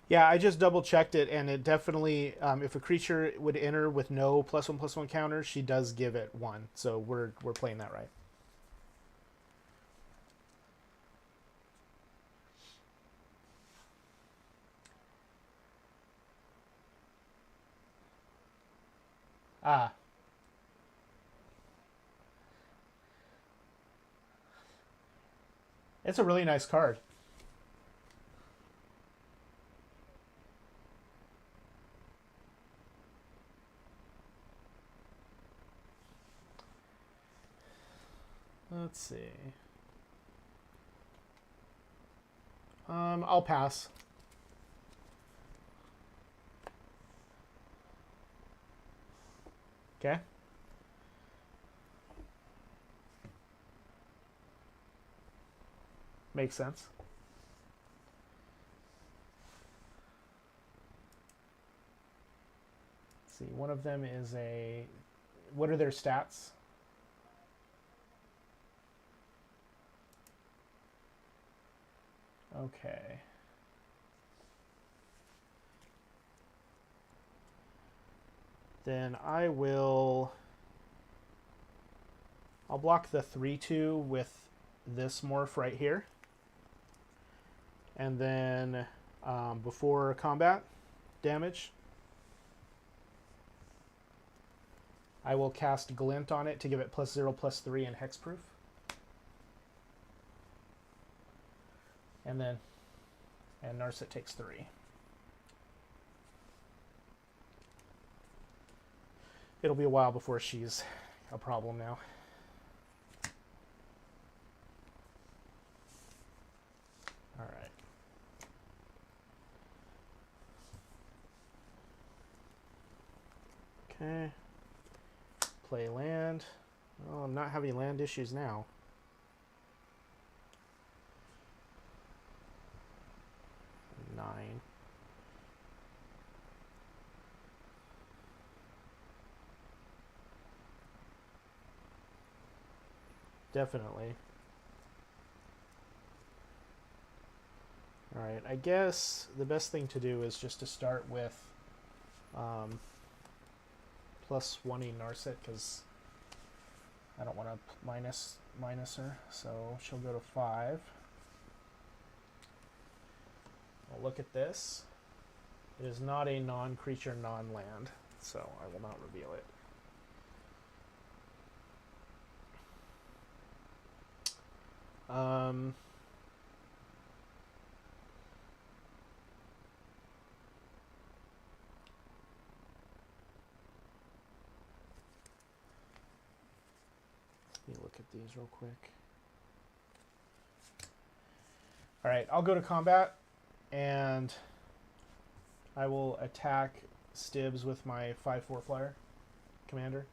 Yeah, I just double checked it, and it definitely, if a creature would enter with no +1/+1 counter, she does give it 1. So we're playing that right. Ah, it's a really nice card. Let's see. I'll pass. Okay. Makes sense. Let's see. One of them is a... What are their stats? Okay. Then I will... I'll block the 3/2 with this morph right here. And then before combat damage, I will cast Glint on it to give it +0/+3 and hexproof. And then, and Narset takes 3. It'll be a while before she's a problem now. All right. Okay. Play land. Oh, I'm not having land issues now. Nine. Definitely. Alright, I guess the best thing to do is just to start with +1 Narset, because I don't want to minus her, so she'll go to 5. I'll look at this. It is not a non-creature, non-land, so I will not reveal it. Let me look at these real quick. All right, I'll go to combat, and I will attack Stibbs with my 5/4 flyer commander.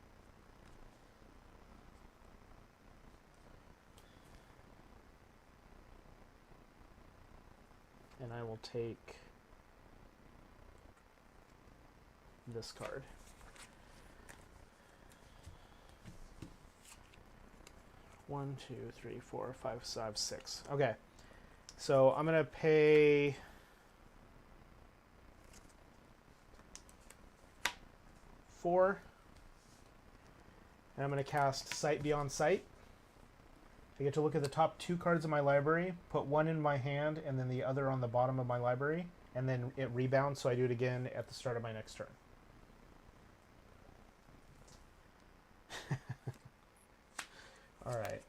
And I will take this card. One, two, three, four, five, 6. Okay. So I'm gonna pay 4. And I'm gonna cast Sight Beyond Sight. I get to look at the top 2 cards of my library, put one in my hand, and then the other on the bottom of my library, and then it rebounds, so I do it again at the start of my next turn. All right.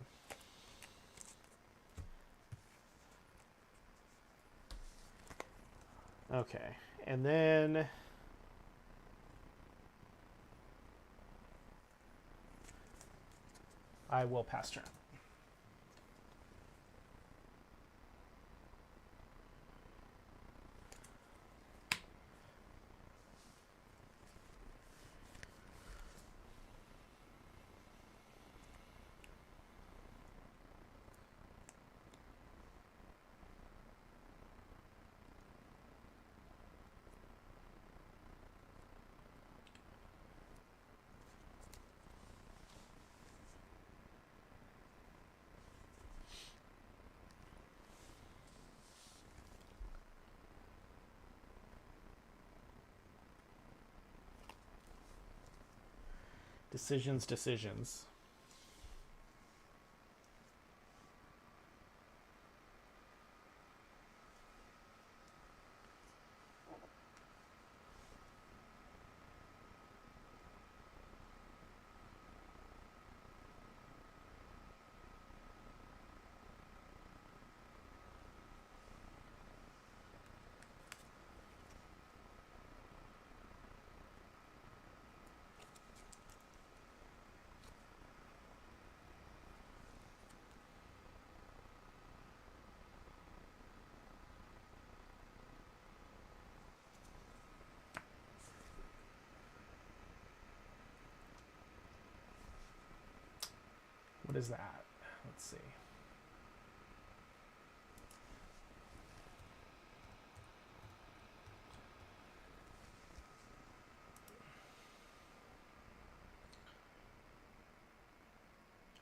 Okay, and then I will pass turn. Decisions. What is that? Let's see.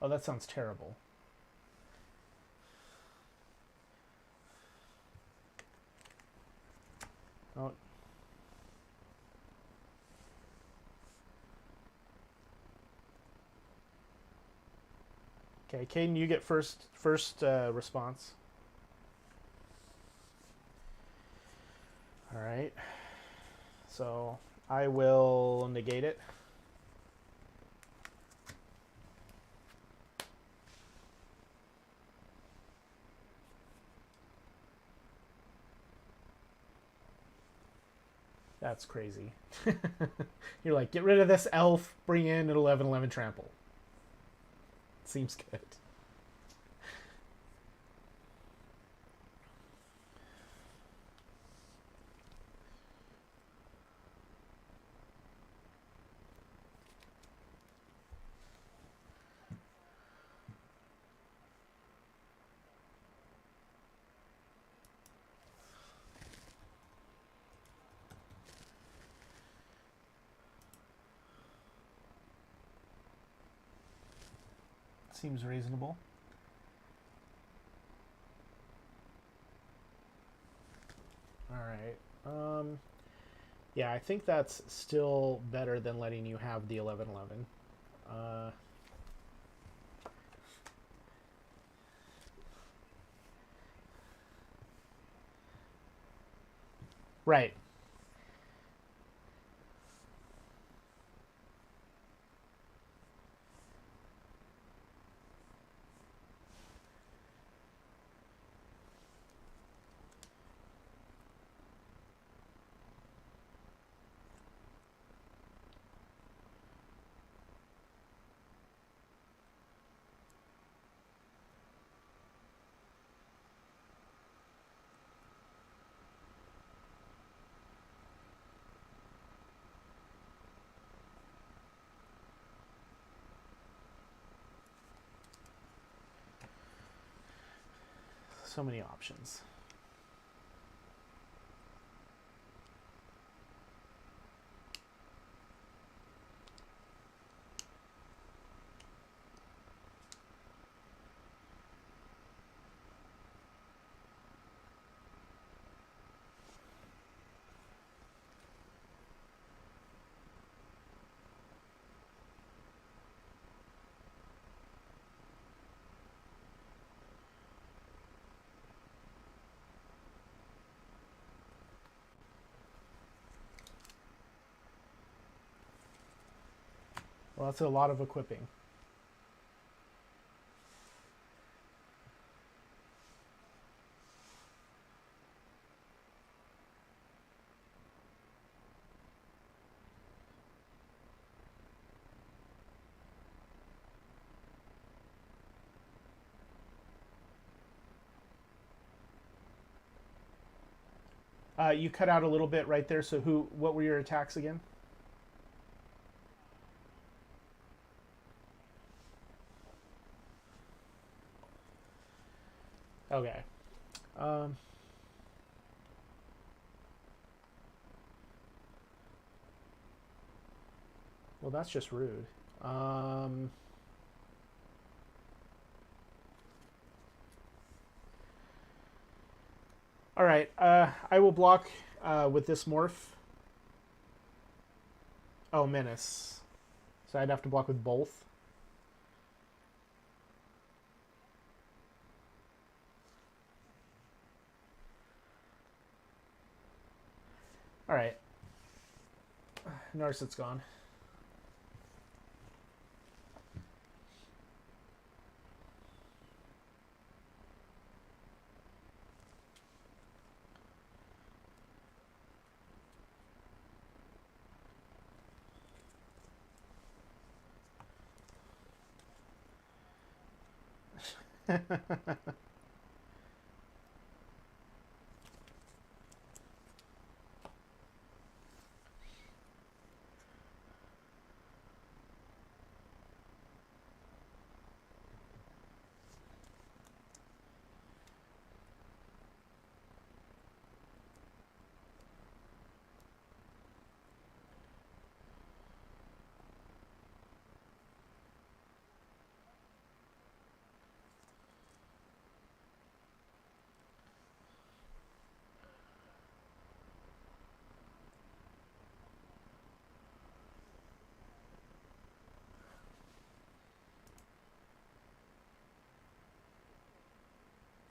Oh, that sounds terrible. Oh. Okay, Caden, you get first response. All right. So I will negate it. That's crazy. You're like, get rid of this elf, bring in an 11/11 trample. Seems good. Seems reasonable. All right. Yeah, I think that's still better than letting you have the 11/11. Right. So many options. Well, that's a lot of equipping. You cut out a little bit right there. So what were your attacks again? Okay. Um, well, that's just rude. All right. I will block with this morph. Oh, menace. So I'd have to block with both. All right. Narset's gone.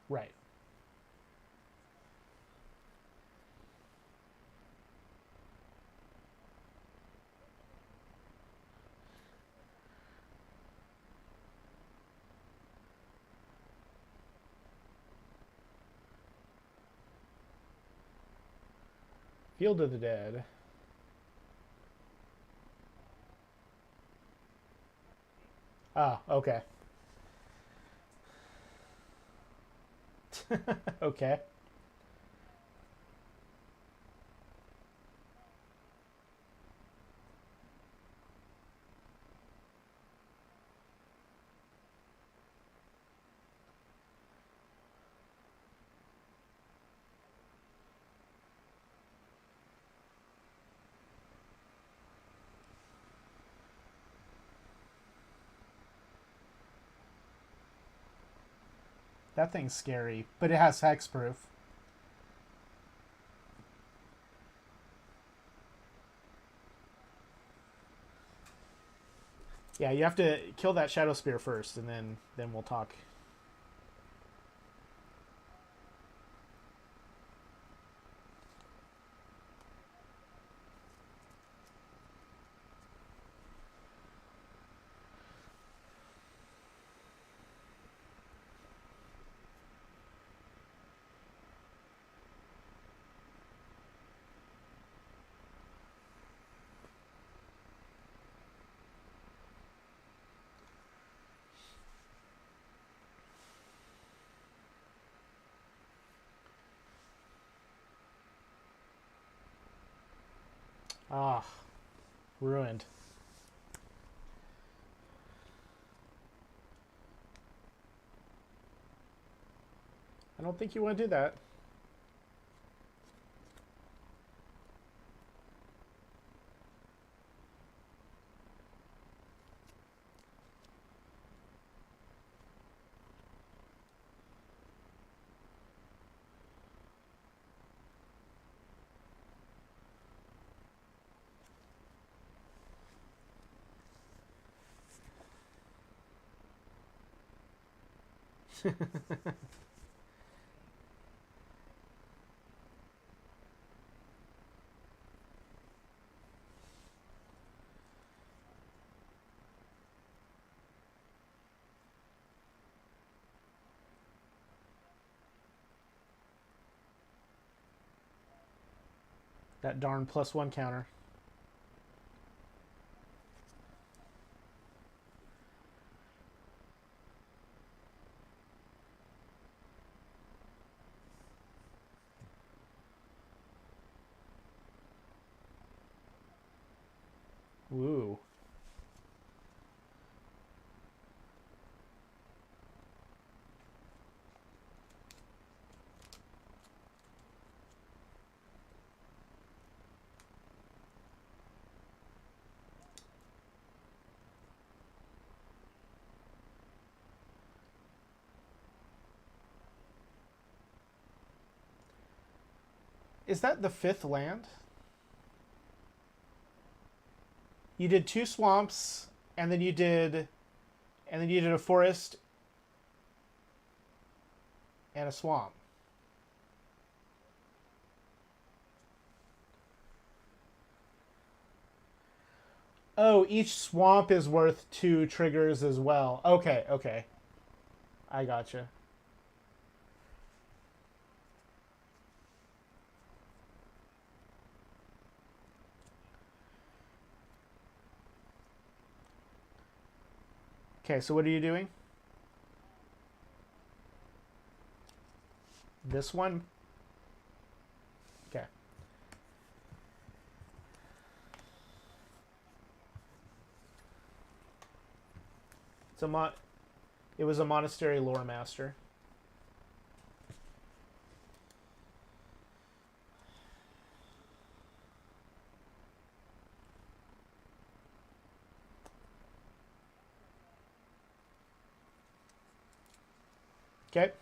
Right. Field of the Dead. Ah, okay. Okay. That thing's scary, but it has hexproof. Yeah, you have to kill that Shadow Spear first, and then we'll talk. Ah, ruined. I don't think you want to do that. That darn +1 counter. Woo. Is that the 5th land? You did 2 swamps, and then you did a forest and a swamp. Oh, each swamp is worth 2 triggers as well. Okay, okay. I gotcha. Okay, so what are you doing? This one? Okay. It was a monastery lore master. Okay.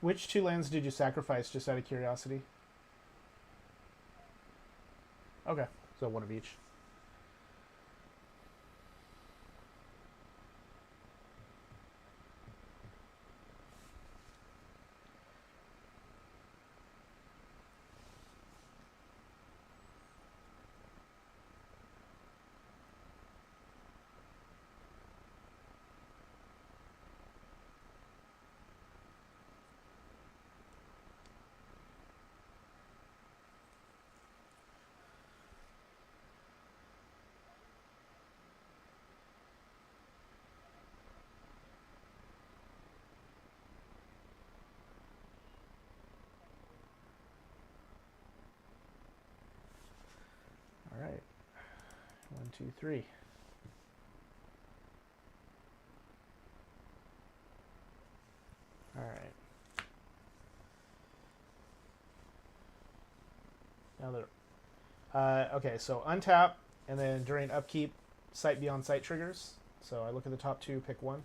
Which 2 lands did you sacrifice, just out of curiosity? Okay, so 1 of each. All right. 1, 2, 3. All right. Now okay, so untap, and then during upkeep, sight beyond sight triggers. So I look at the top 2, pick 1.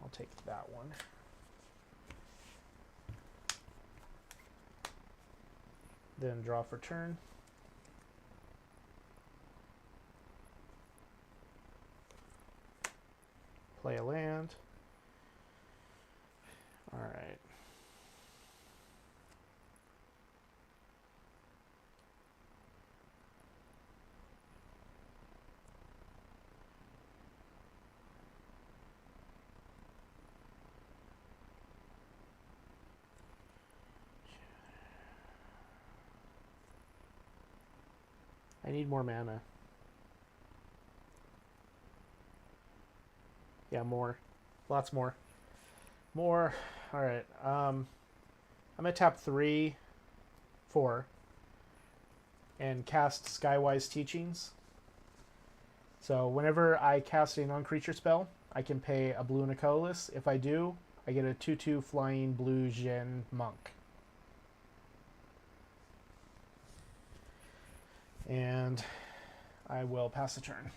I'll take that one. Then draw for turn. Play a land. All right. I need more mana. Yeah, more. Lots more. More. Alright. I'm going to tap 3, 4, and cast Skywise Teachings. So whenever I cast a non-creature spell, I can pay a blue and a colorless. If I do, I get a 2/2 flying blue Djinn monk. And I will pass the turn.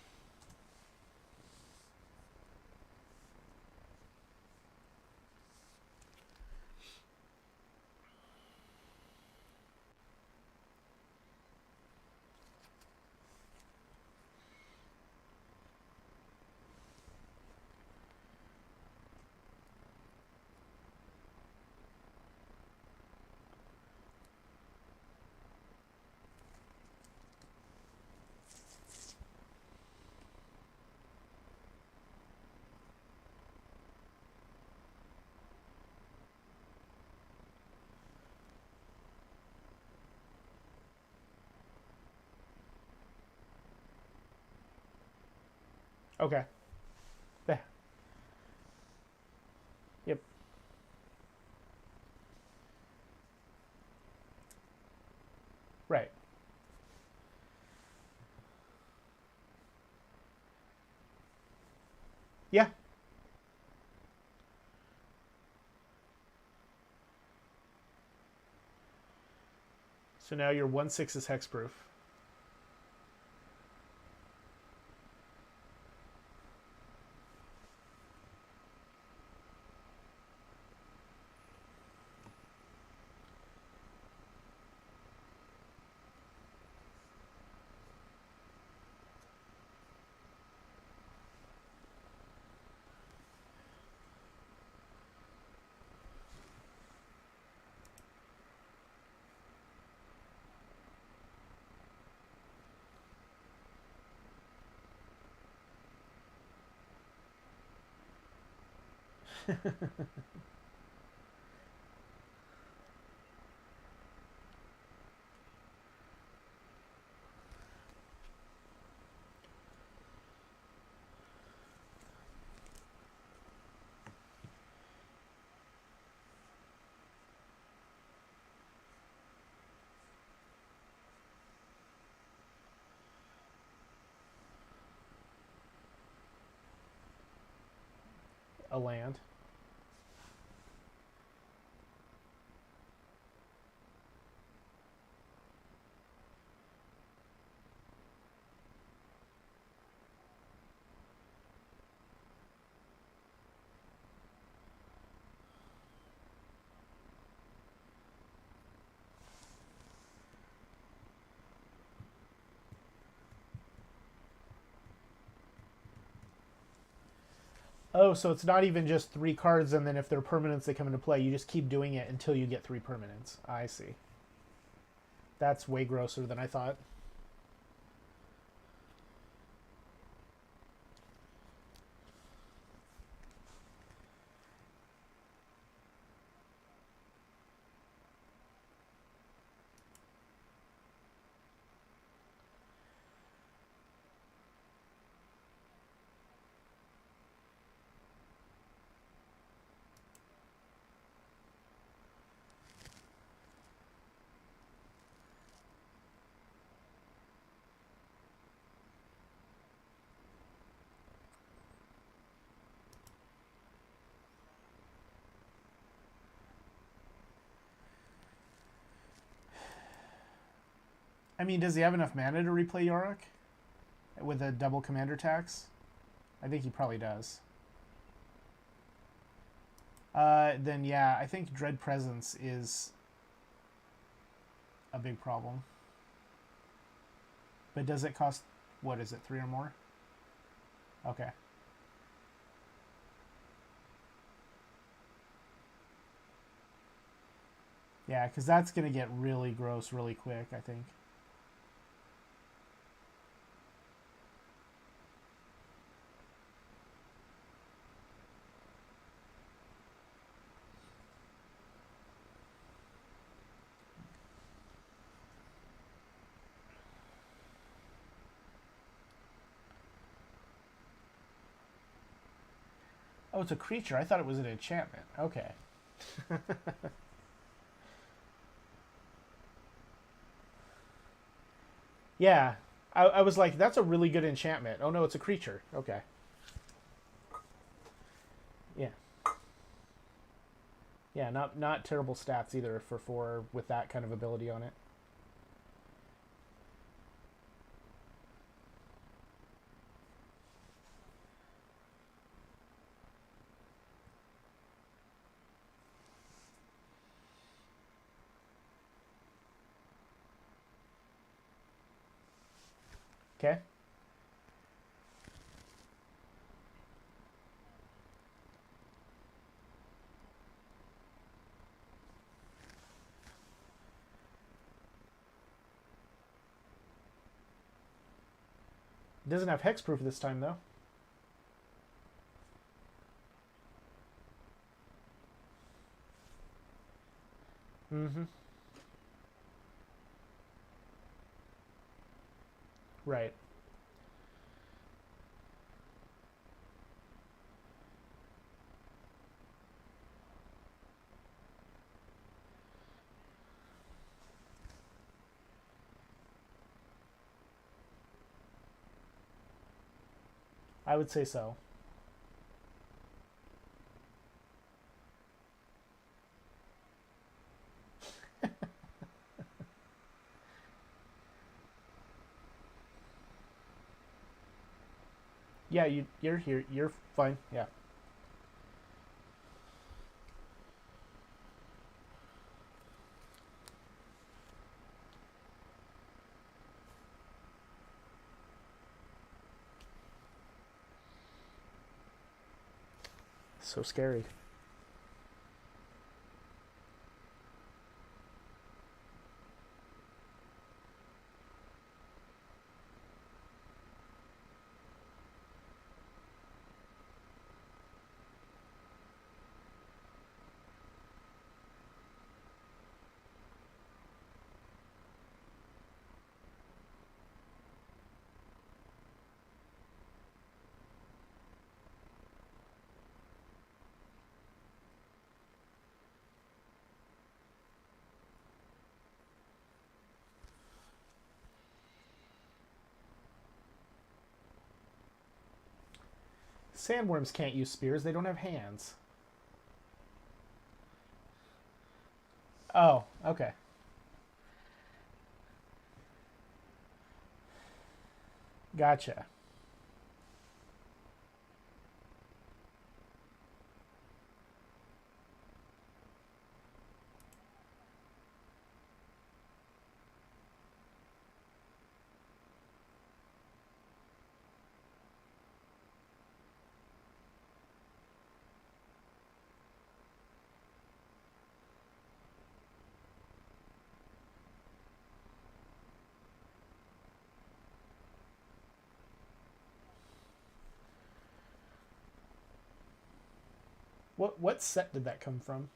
Okay. Yep. Right. Yeah. So now your 1/6 is hexproof. A land. Oh, so it's not even just 3 cards, and then if they're permanents, they come into play. You just keep doing it until you get 3 permanents. I see. That's way grosser than I thought. I mean, does he have enough mana to replay Yarok with a double commander tax? I think he probably does. Then yeah, I think Dread Presence is a big problem. But does it cost, what is it, 3 or more? Okay. Yeah, because that's going to get really gross really quick, I think. Oh, it's a creature. I thought it was an enchantment. Okay. Yeah. I was like, that's a really good enchantment. Oh no, it's a creature. Okay. Yeah. Yeah, not terrible stats either for 4 with that kind of ability on it. Okay. It doesn't have hexproof this time though. Mm-hmm. Right. I would say so. Yeah, you're here. You're fine. Yeah. So scary. Sandworms can't use spears. They don't have hands. Oh, okay. Gotcha. What set did that come from?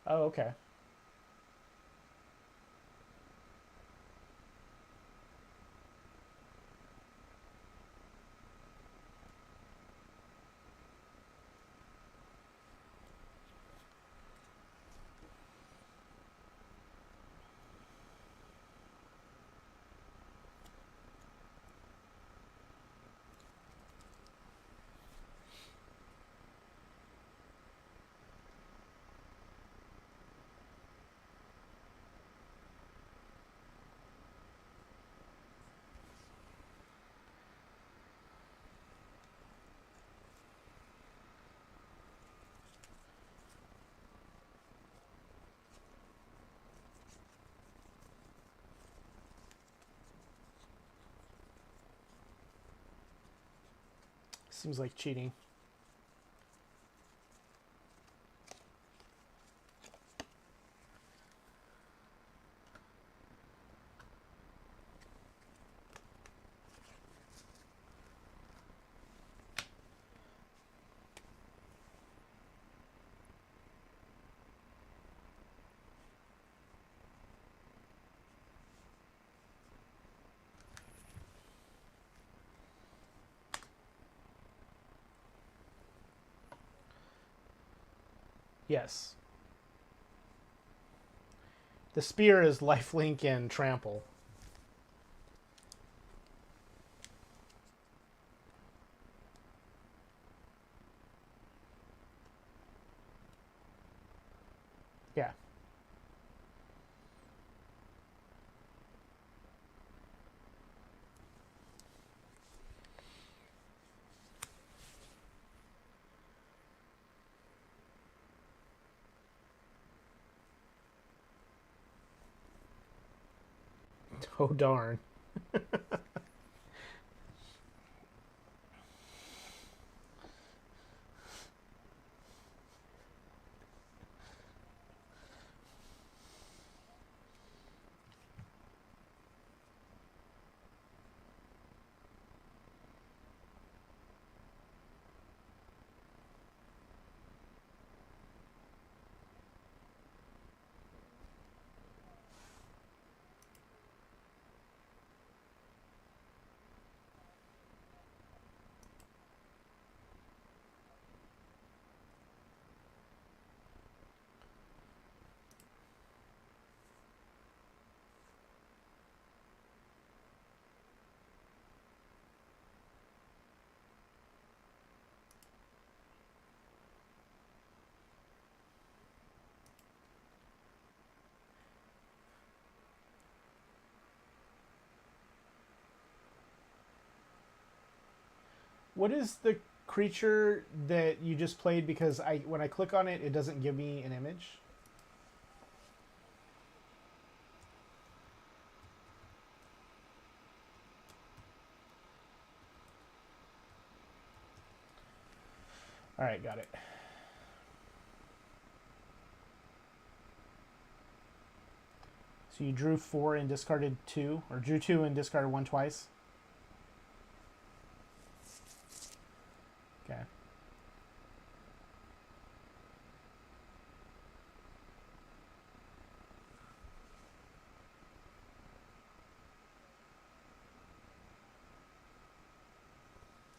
Oh, okay. Seems like cheating. Yes. The spear is lifelink and trample. Yeah. Oh, darn. What is the creature that you just played? Because when I click on it, it doesn't give me an image. All right, got it. So you drew 4 and discarded 2, or drew 2 and discarded 1 twice. Okay.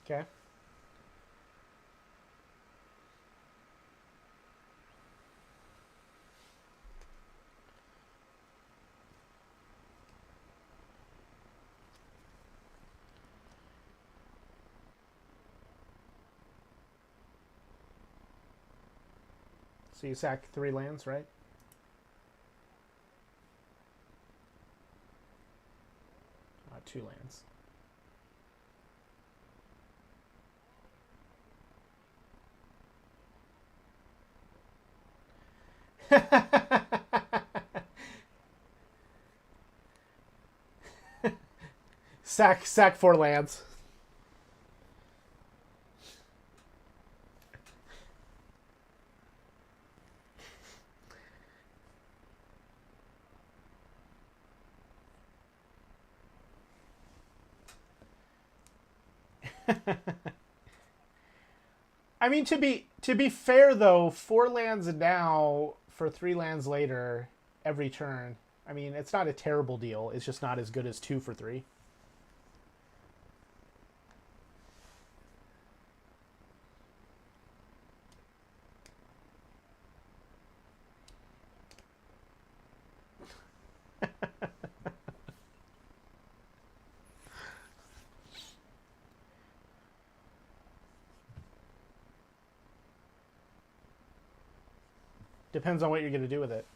Okay. So you sack 3 lands, right? Two lands. Sack 4 lands. I mean, to be fair though, 4 lands now for 3 lands later every turn. I mean, it's not a terrible deal. It's just not as good as 2 for 3. Depends on what you're going to do with it.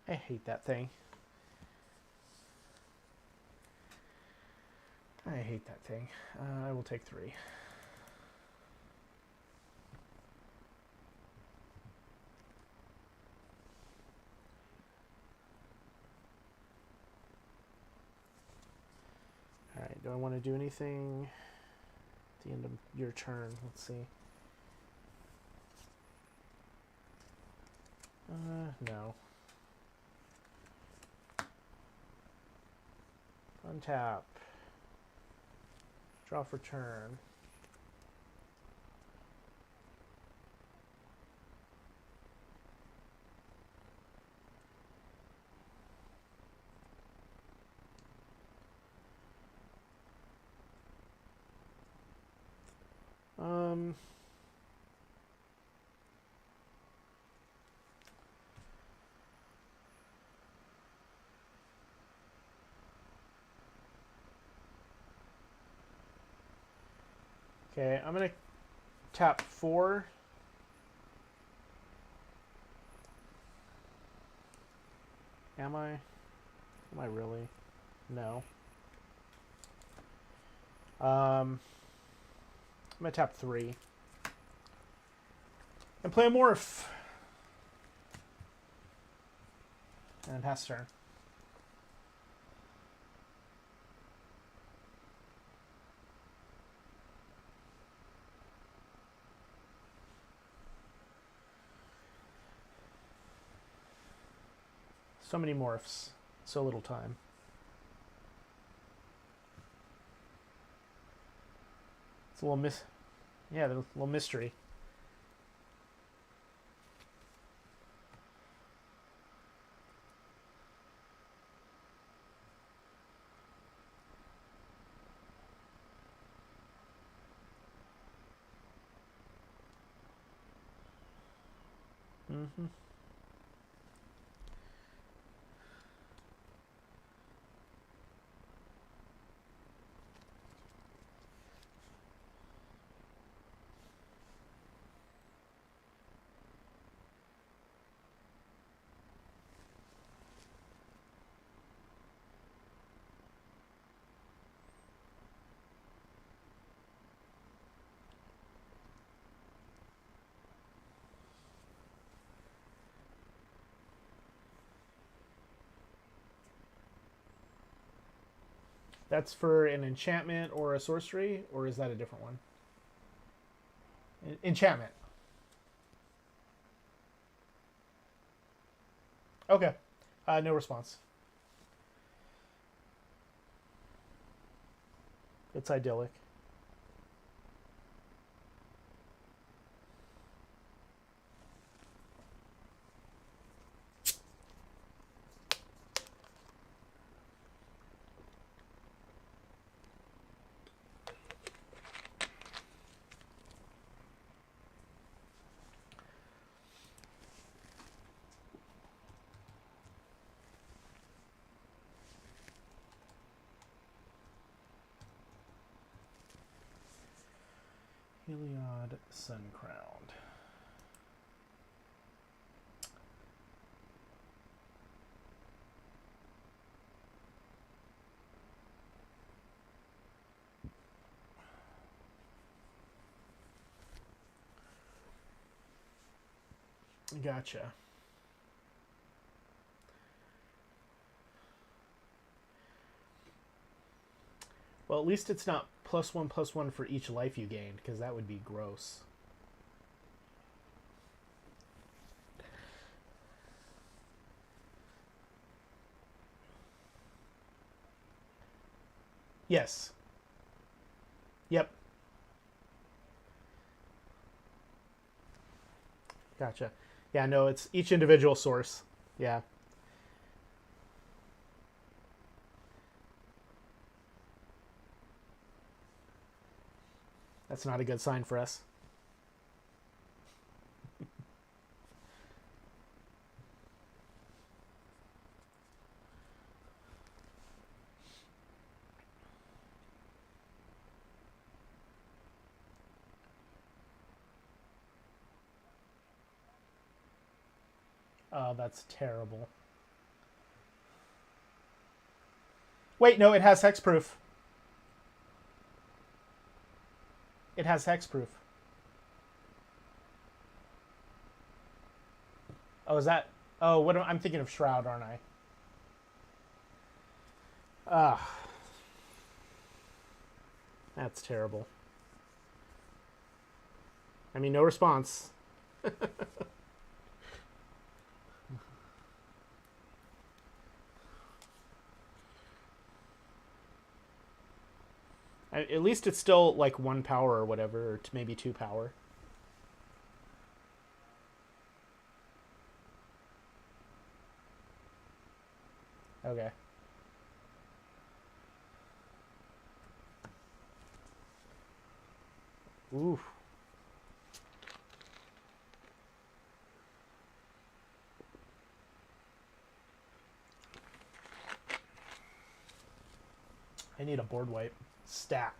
I hate that thing. I hate that thing. I will take 3. Alright, do I want to do anything at the end of your turn? Let's see. No. Untap. Draw for turn. Okay, I'm gonna tap 4. Am I? Am I really? No. I'm gonna tap 3. And play a morph. And pass turn. So many morphs. So little time. It's a little yeah, a little mystery. Mm-hmm. That's for an enchantment or a sorcery, or is that a different one? Enchantment. Okay. No response. It's idyllic. Heliod Suncrowned. Gotcha. Well, at least it's not +1/+1 for each life you gained, because that would be gross. Yes. Yep. Gotcha. Yeah, no, it's each individual source. Yeah. That's not a good sign for us. Oh, that's terrible. Wait, no, it has hexproof. It has hexproof. Oh, is that... Oh, what I'm thinking of Shroud, aren't I? Ah. That's terrible. I mean, no response. At least it's still like 1 power or whatever, or maybe 2 power. Okay. Ooh. I need a board wipe. Stat.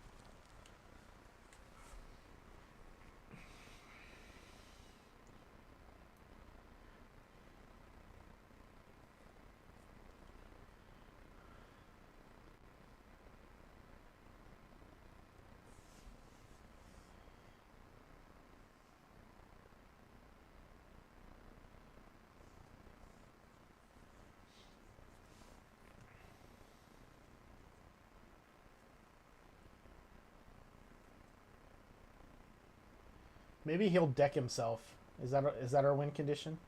Maybe he'll deck himself. Is that our win condition?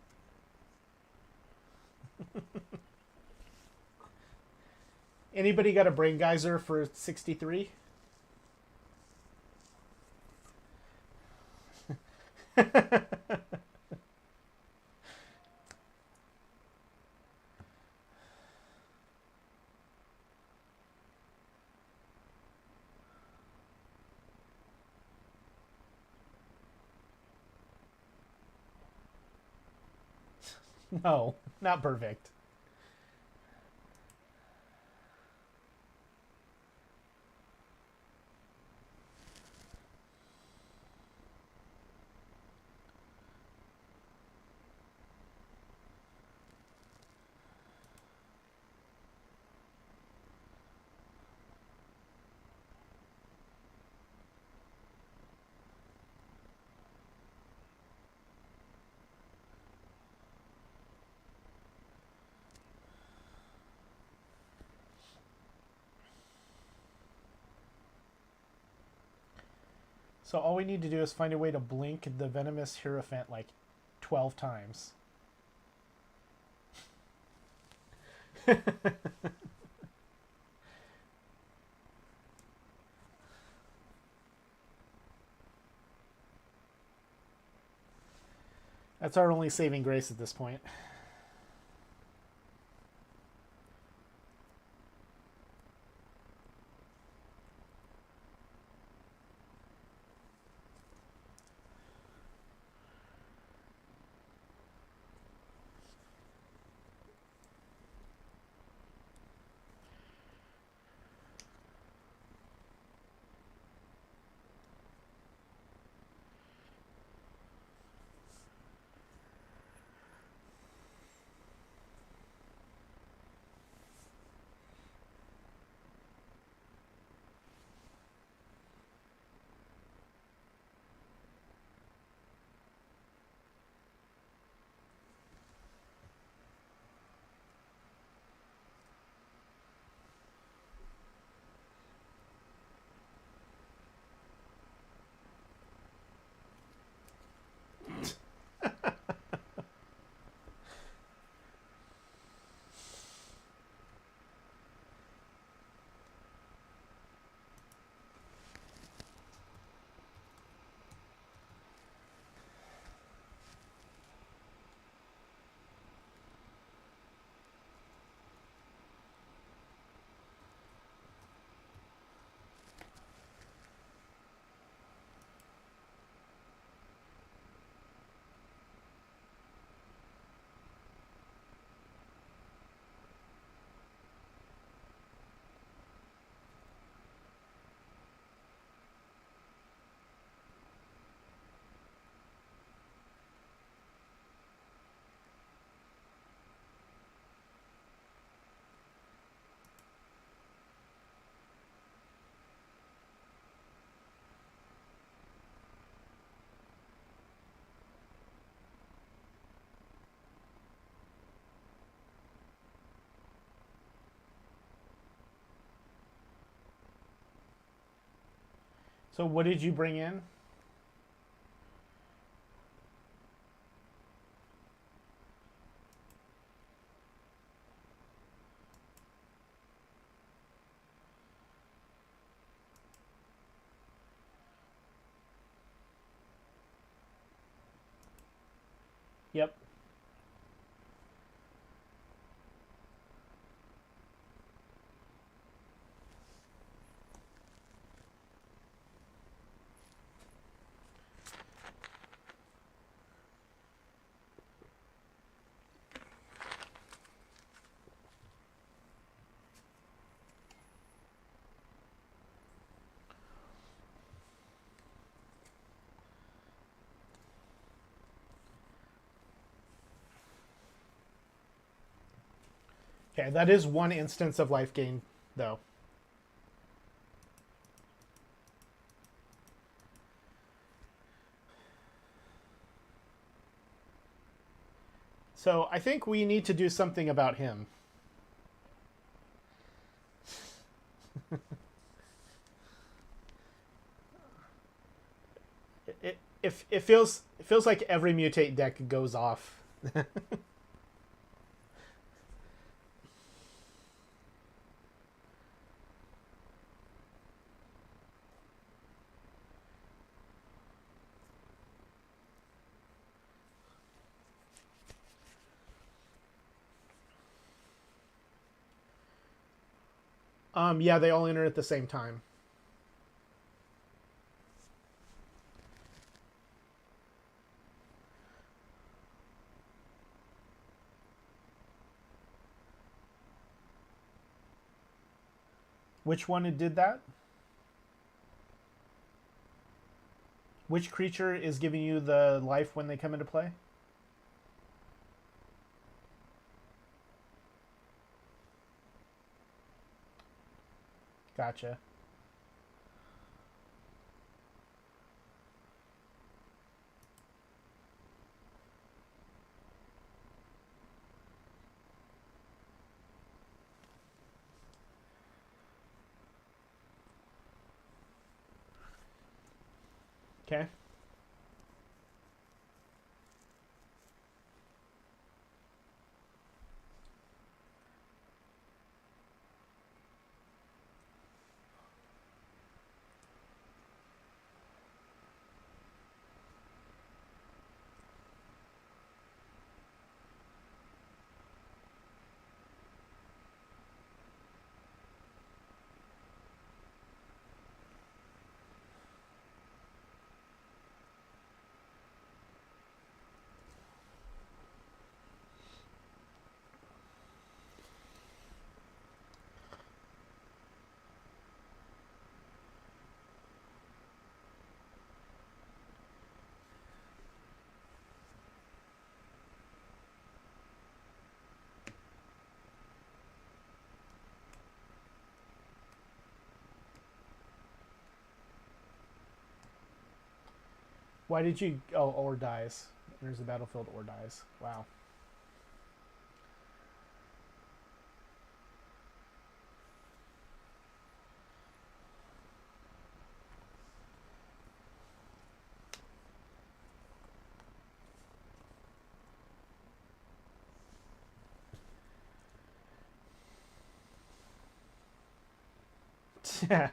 Anybody got a brain geyser for 63? No, not perfect. So all we need to do is find a way to blink the Venomous Hierophant like 12 times. That's our only saving grace at this point. So what did you bring in? Yep. Okay, that is one instance of life gain, though. So I think we need to do something about him. It feels like every mutate deck goes off. Yeah, they all enter at the same time. Which one did that? Which creature is giving you the life when they come into play? Gotcha. Okay. Why did you... Oh, or dies. Enters the battlefield or dies. Wow. Yeah.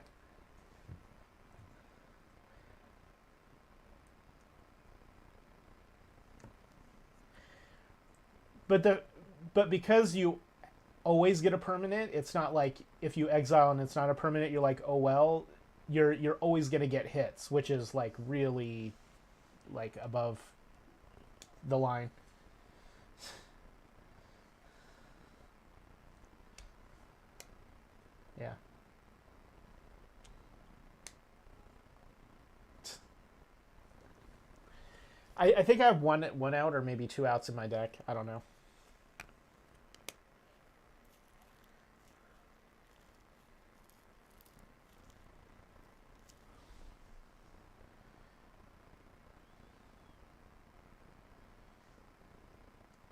But because you always get a permanent, it's not like if you exile and it's not a permanent, you're like, oh well, you're always gonna get hits, which is like really like above the line. Yeah. I think I have one out or maybe two outs in my deck. I don't know.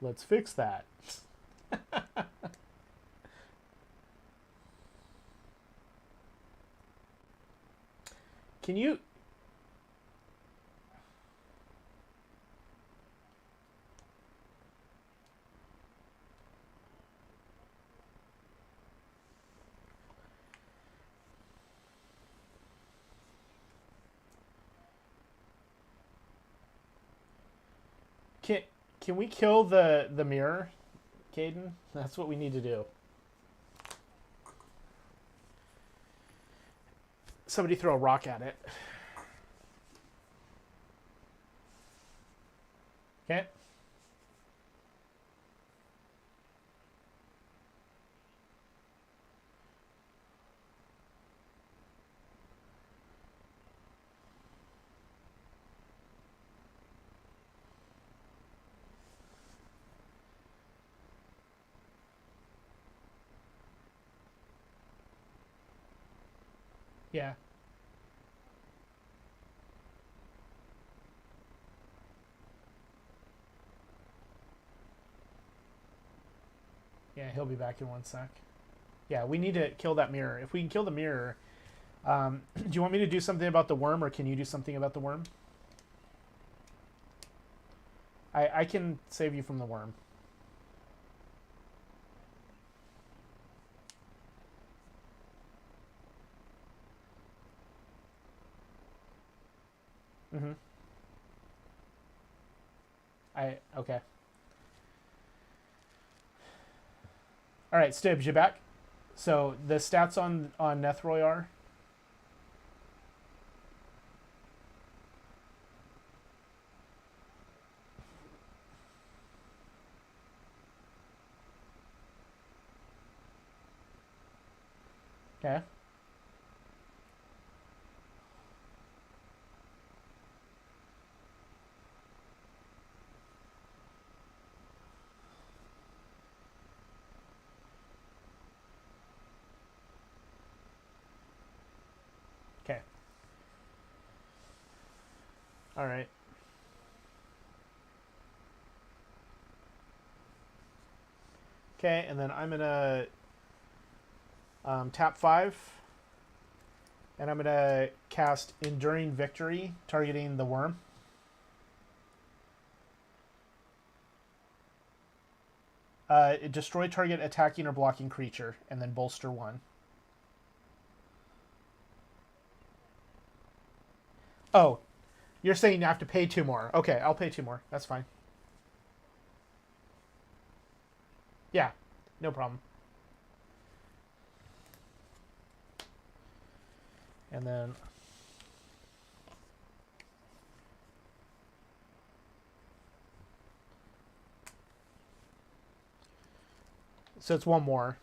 Let's fix that. Can you... Can we kill the mirror, Caden? That's what we need to do. Somebody throw a rock at it. Okay. Yeah. Yeah, he'll be back in 1 sec. Yeah, we need to kill that mirror. If we can kill the mirror, do you want me to do something about the worm, or can you do something about the worm? I can save you from the worm. Mm-hmm. Okay. All right, Stibbs, you back? So the stats on Nethroi are. Okay. Okay. All right. Okay, and then I'm gonna tap 5, and I'm gonna cast Enduring Victory, targeting the worm. Destroy target attacking or blocking creature, and then bolster 1. Oh, you're saying you have to pay 2 more. Okay, I'll pay 2 more. That's fine. Yeah, no problem. And then so it's 1 more.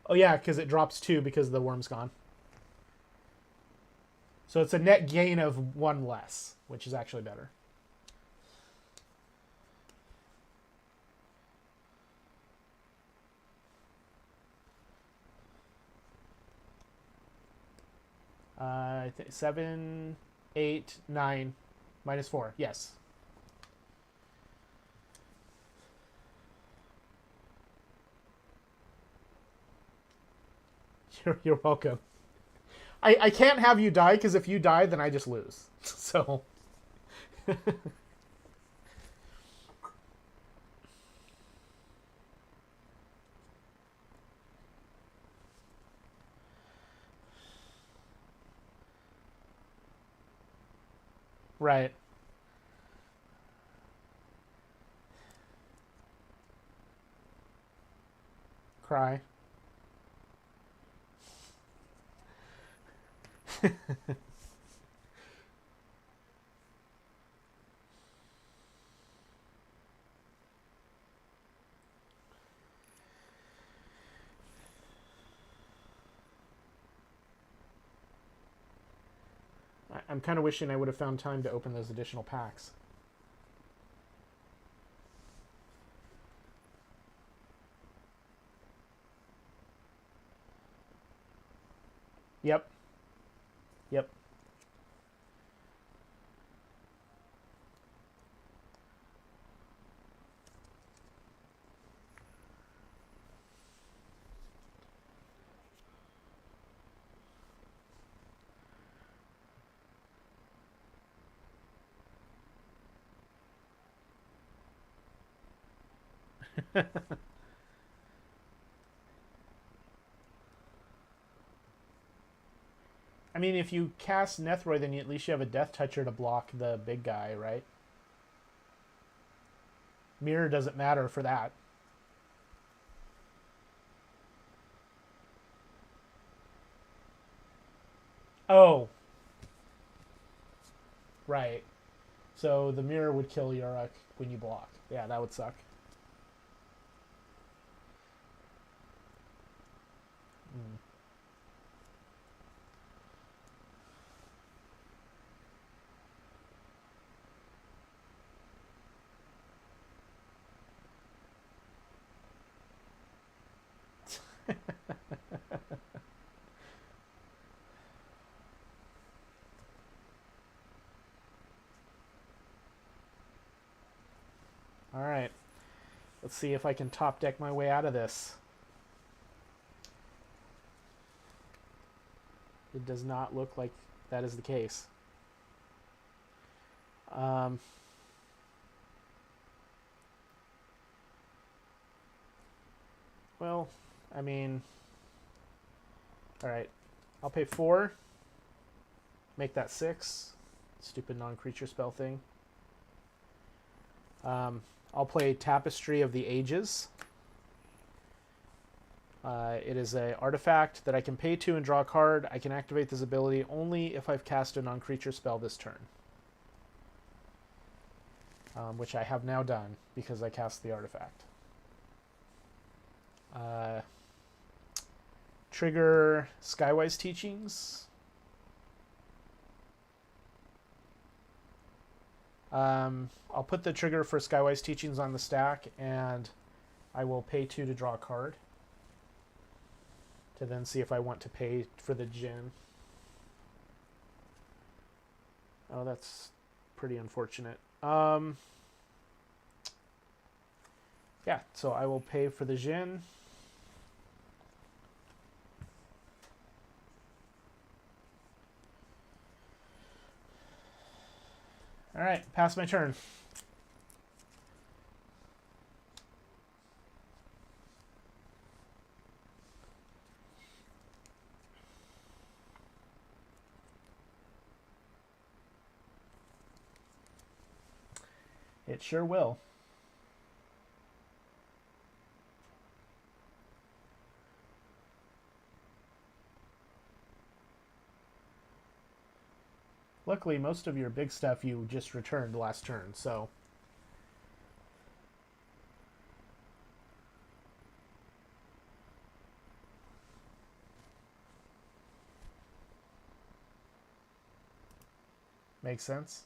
Oh yeah, because it drops 2 because the worm's gone. So it's a net gain of 1 less, which is actually better. I think 7, 8, 9, minus 4. Yes. You're welcome. I can't have you die, because if you die, then I just lose. So. Right. Cry. I'm kind of wishing I would have found time to open those additional packs. Yep. Yep. I mean, if you cast Nethroi, then at least you have a Death Toucher to block the big guy, right? Mirror doesn't matter for that. Oh, right. So the mirror would kill Yarok when you block. Yeah, that would suck. Mm. All right. Let's see if I can top deck my way out of this. It does not look like that is the case. Well, I mean, all right. I'll pay 4. Make that 6. Stupid non-creature spell thing. I'll play Tapestry of the Ages. It is an artifact that I can pay 2 and draw a card. I can activate this ability only if I've cast a non-creature spell this turn. Which I have now done because I cast the artifact. Trigger Skywise Teachings. I'll put the trigger for Skywise Teachings on the stack, and I will pay 2 to draw a card. To then see if I want to pay for the Djinn. Oh, that's pretty unfortunate. Yeah, so I will pay for the Djinn. All right, pass my turn. It sure will. Luckily, most of your big stuff you just returned last turn, so... Makes sense.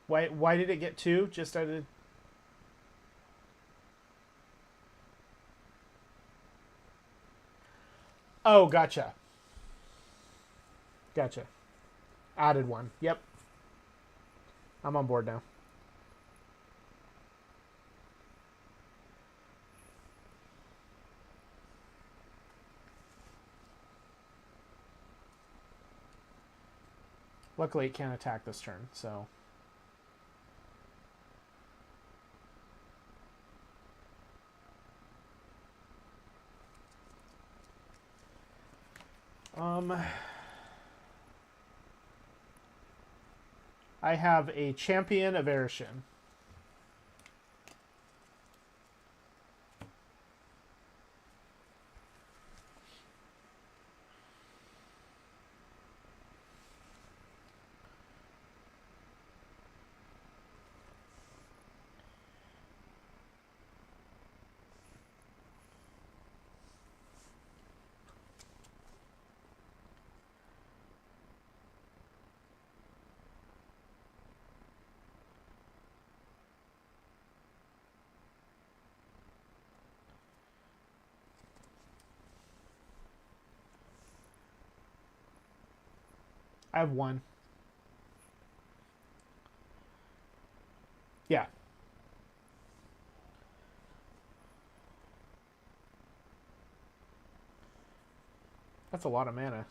Why did it get 2? Just out of... Oh, gotcha. Gotcha. Added 1. Yep. I'm on board now. Luckily, it can't attack this turn, so... I have a Champion of Erishin. I have 1. Yeah. That's a lot of mana.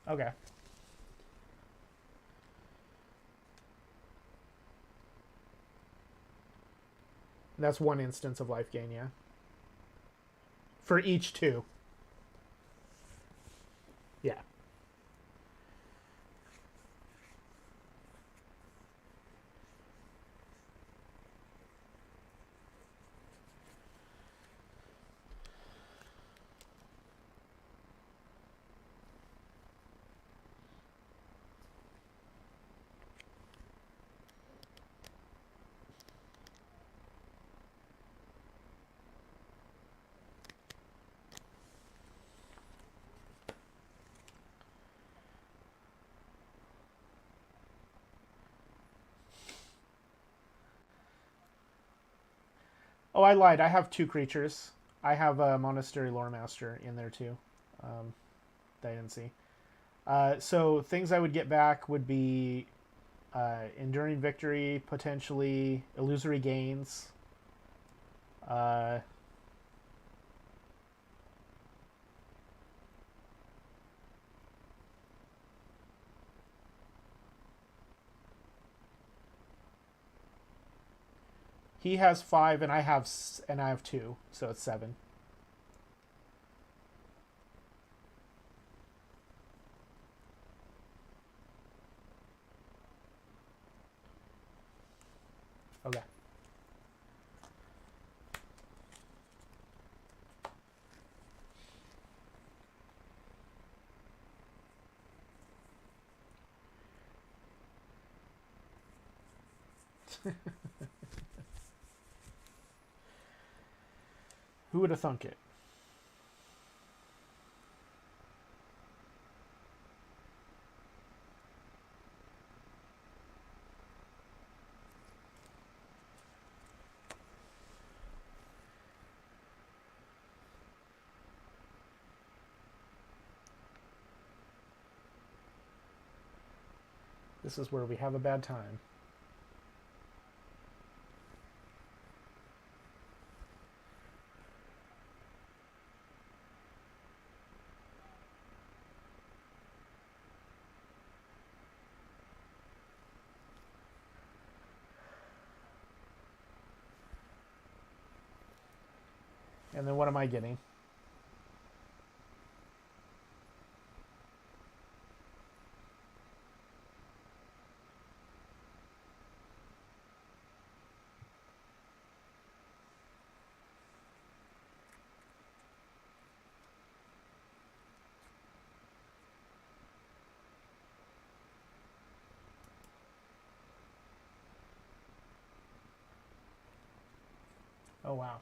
Okay. That's one instance of life gain, yeah. For each 2. Yeah. Oh, I lied. I have 2 creatures. I have a Monastery Lore Master in there too. That I didn't see. So things I would get back would be Enduring Victory, potentially Illusory Gains. He has 5, and I have 2, so it's 7. Okay. Who would have thunk it? This is where we have a bad time. And then what am I getting? Oh, wow.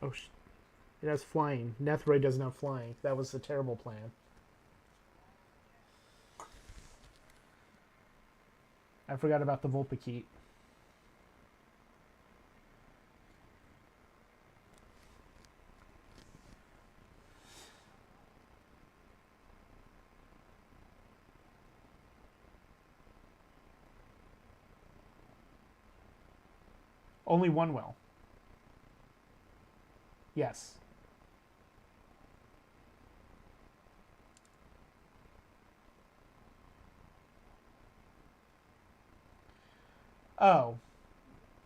Oh, it has flying. Nethroi doesn't have flying. That was a terrible plan. I forgot about the Vulpikeet. Only one will. Yes. Oh,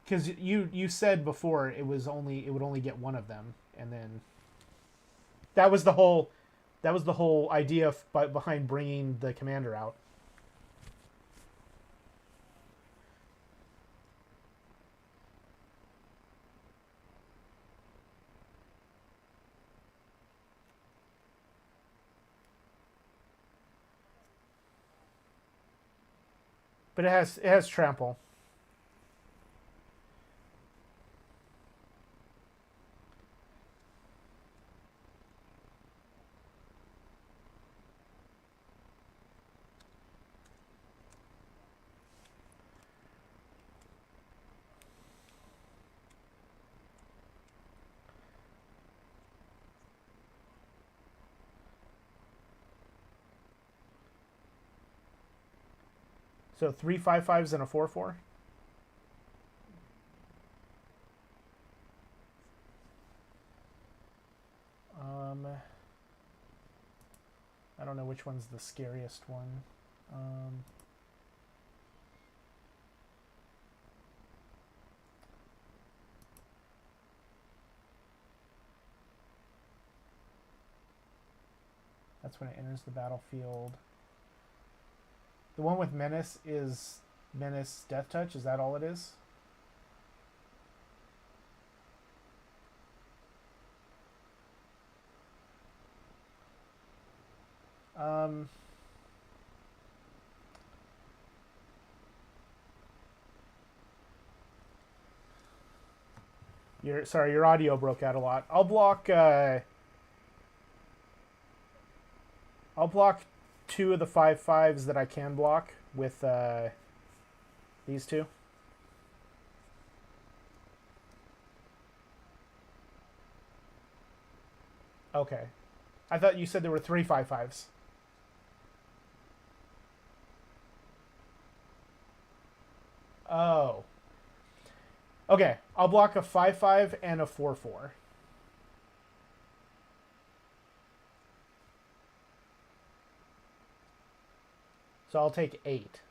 because you said before it would only get one of them, and then that was the whole idea behind bringing the commander out. But it has trample. So 3 5/5s and a 4/4. I don't know which one's the scariest one. That's when it enters the battlefield. The one with Menace is Menace Death Touch. Is that all it is? Your audio broke out a lot. I'll block 2 of the 5/5s that I can block with these two. Okay. I thought you said there were 3 5/5s. Oh. Okay, I'll block a 5/5 and a 4/4. So I'll take 8.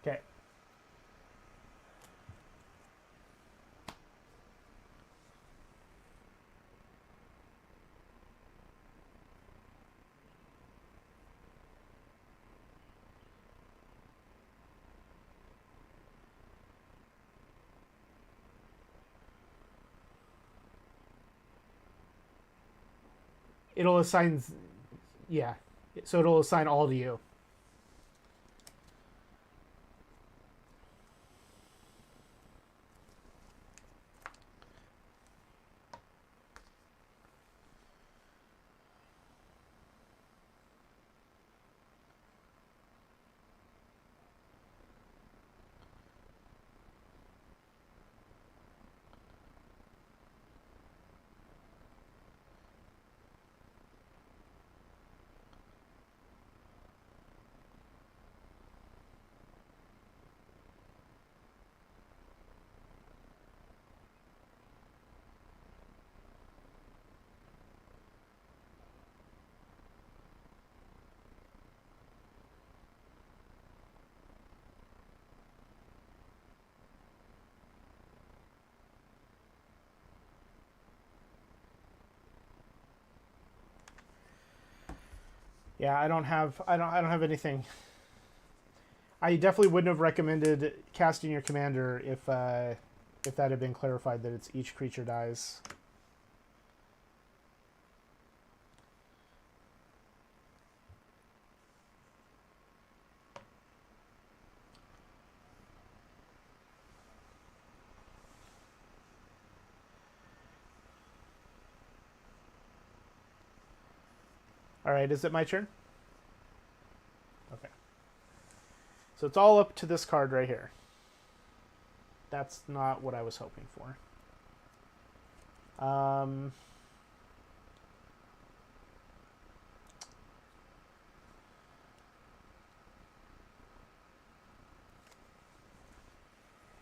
Okay. It'll assign, yeah. So it'll assign all to you. Yeah, I don't have anything. I definitely wouldn't have recommended casting your commander if that had been clarified that it's each creature dies. All right, is it my turn? Okay. So it's all up to this card right here. That's not what I was hoping for.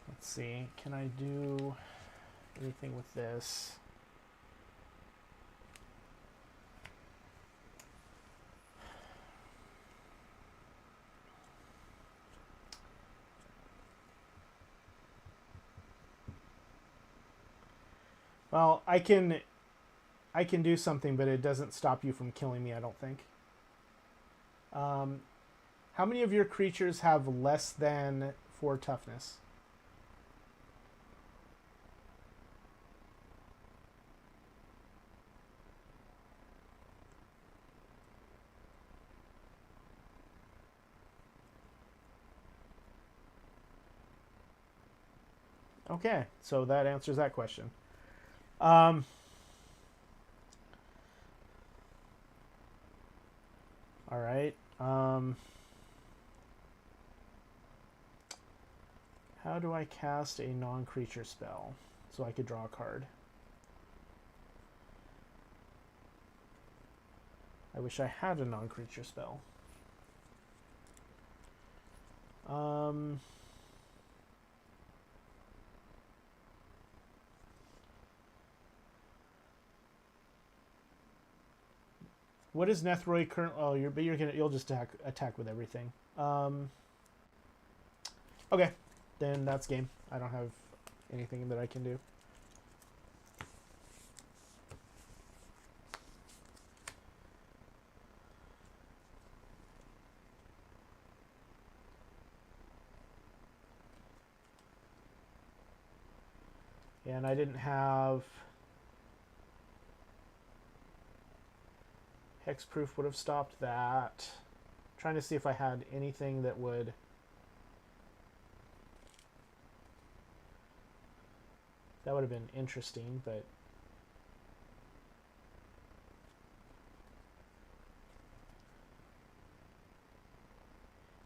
Let's see. Can I do anything with this? Well, I can do something, but it doesn't stop you from killing me, I don't think. How many of your creatures have less than 4 toughness? Okay, so that answers that question. All right. How do I cast a non-creature spell so I could draw a card? I wish I had a non-creature spell. What is Nethroi current? Oh, you'll just attack with everything. Okay, then that's game. I don't have anything that I can do. And I didn't have hexproof would have stopped that. I'm trying to see if I had anything that would. That would have been interesting, but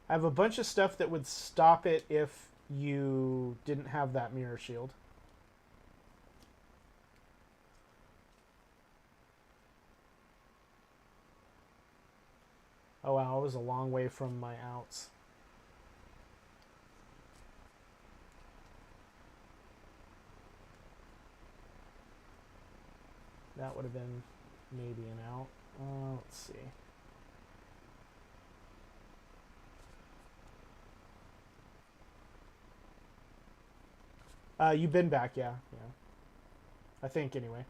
I have a bunch of stuff that would stop it if you didn't have that mirror shield. Oh wow, I was a long way from my outs. That would have been maybe an out. Let's see. You've been back, yeah. I think, anyway.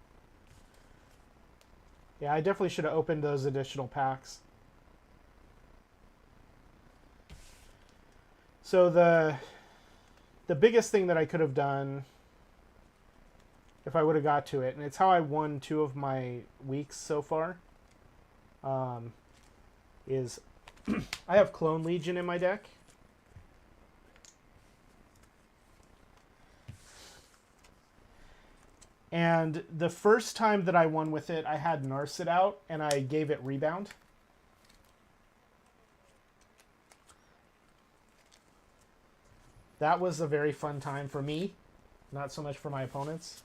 Yeah, I definitely should have opened those additional packs. So the biggest thing that I could have done if I would have got to it, and it's how I won 2 of my weeks so far, is I have Clone Legion in my deck. And the first time that I won with it, I had Narset out, and I gave it Rebound. That was a very fun time for me, not so much for my opponents.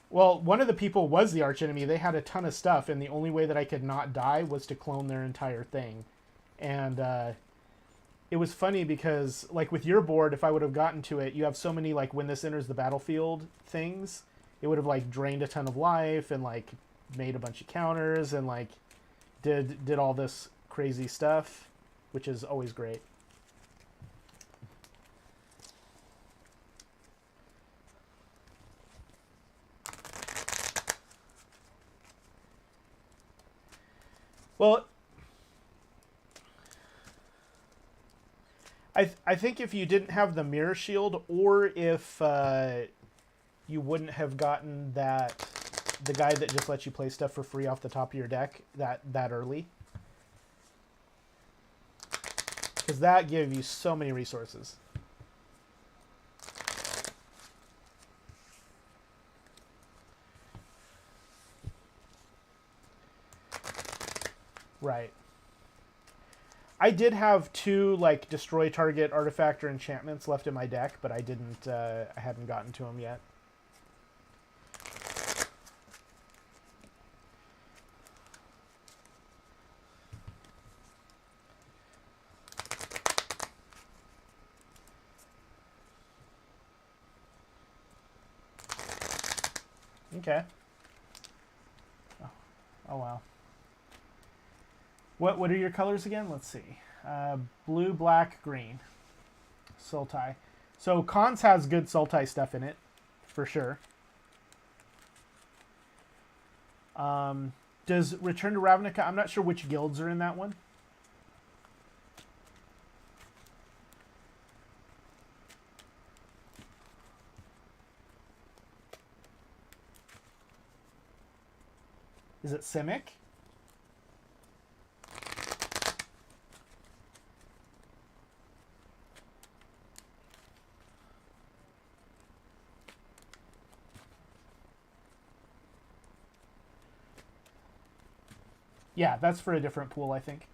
Well, one of the people was the archenemy. They had a ton of stuff, and the only way that I could not die was to clone their entire thing. And it was funny because, like, with your board, if I would have gotten to it, you have so many, like, when this enters the battlefield things, it would have, like, drained a ton of life and, like, made a bunch of counters and, like, did all this crazy stuff, which is always great. Well, I think if you didn't have the mirror shield, or if you wouldn't have gotten the guy that just lets you play stuff for free off the top of your deck that early, because that gave you so many resources. Right. I did have 2 like destroy target artifact or enchantments left in my deck, but I didn't. I hadn't gotten to them yet. Okay. Oh wow. What are your colors again? Let's see. Blue, black, green. Sultai. So Khans has good Sultai stuff in it, for sure. Does Return to Ravnica... I'm not sure which guilds are in that one. Is it Simic? Yeah, that's for a different pool, I think.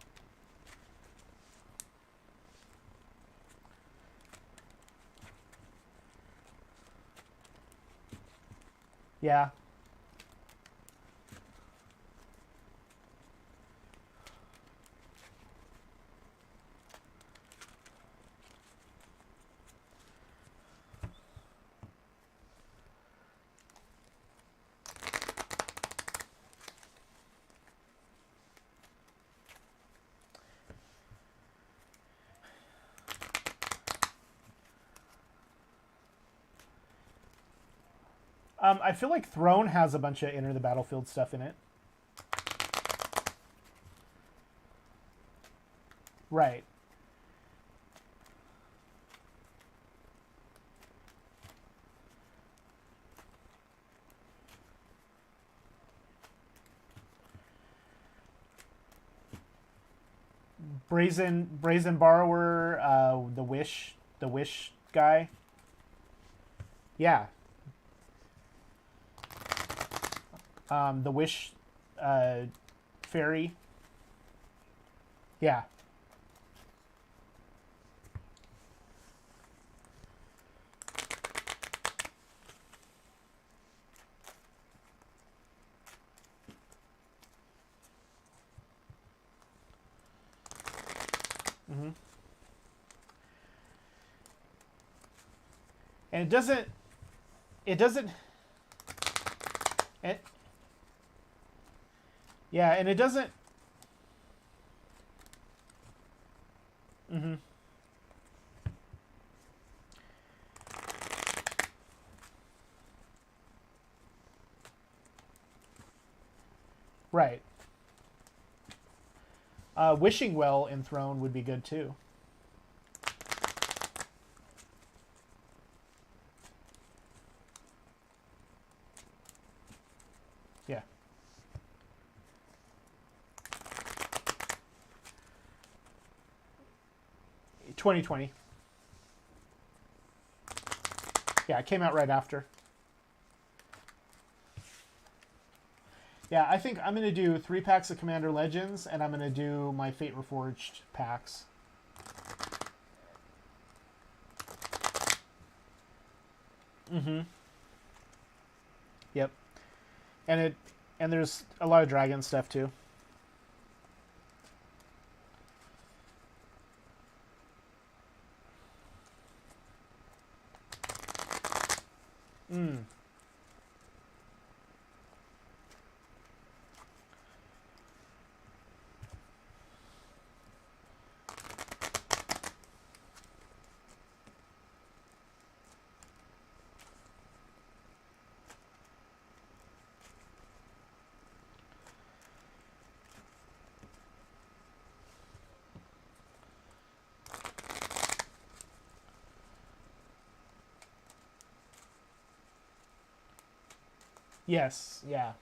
Yeah. I feel like Throne has a bunch of Enter the Battlefield stuff in it. Right. Brazen Borrower, the Wish guy. Yeah. The Wish Fairy. Yeah. Mm-hmm. And it doesn't yeah, and it doesn't mm-hmm. Right. Wishing Well in Throne would be good too. Yeah. $2020. Yeah, it came out right after. Yeah, I think I'm going to do 3 packs of Commander Legends, and I'm going to do my Fate Reforged packs. Mm-hmm. Yep. And there's a lot of dragon stuff too. Mm. Yes, yeah.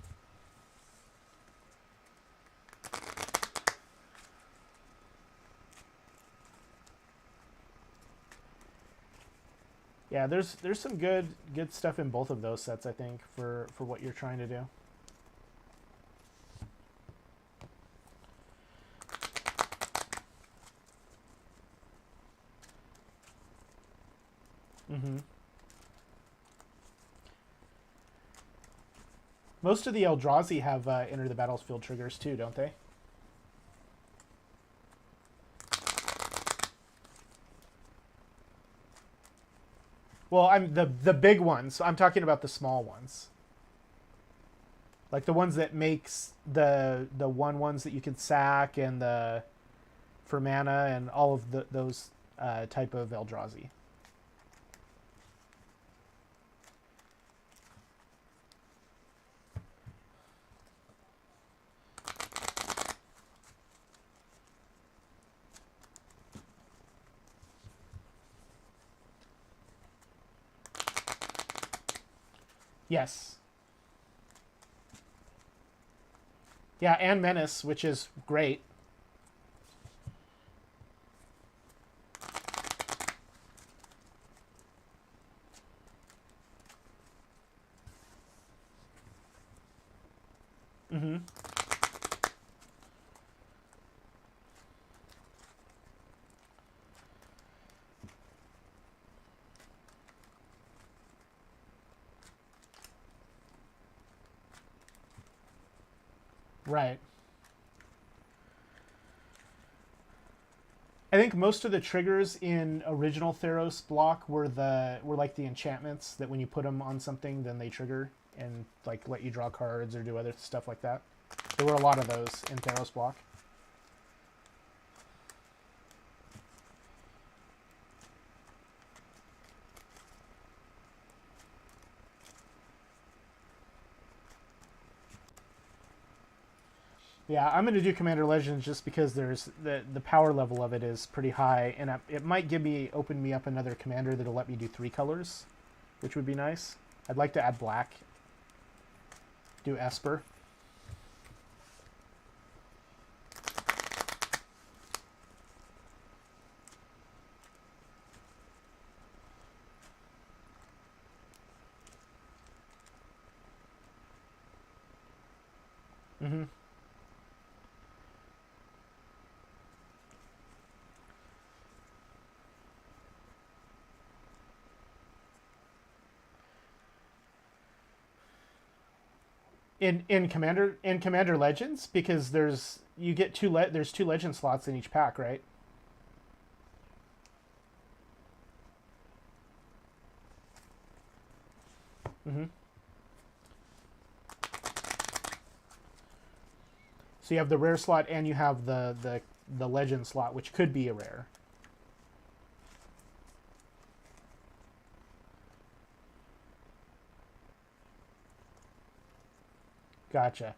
Yeah, there's some good stuff in both of those sets, I think, for what you're trying to do. Mm-hmm. Most of the Eldrazi have Enter the Battlefield triggers too, don't they? Well, I'm the big ones. I'm talking about the small ones. Like the ones that makes the ones that you can sack and the for mana and all of those type of Eldrazi. Yes. Yeah, and Menace, which is great. Mm-hmm. Right. I think most of the triggers in original Theros block were like the enchantments that when you put them on something, then they trigger and like let you draw cards or do other stuff like that. There were a lot of those in Theros block. Yeah, I'm going to do Commander Legends just because there's the power level of it is pretty high, and it might open me up another commander that'll let me do 3 colors, which would be nice. I'd like to add black. Do Esper. Mm-hmm. In Commander Legends, because there's there's 2 legend slots in each pack, right? Mm-hmm. So you have the rare slot and you have the legend slot, which could be a rare. Gotcha.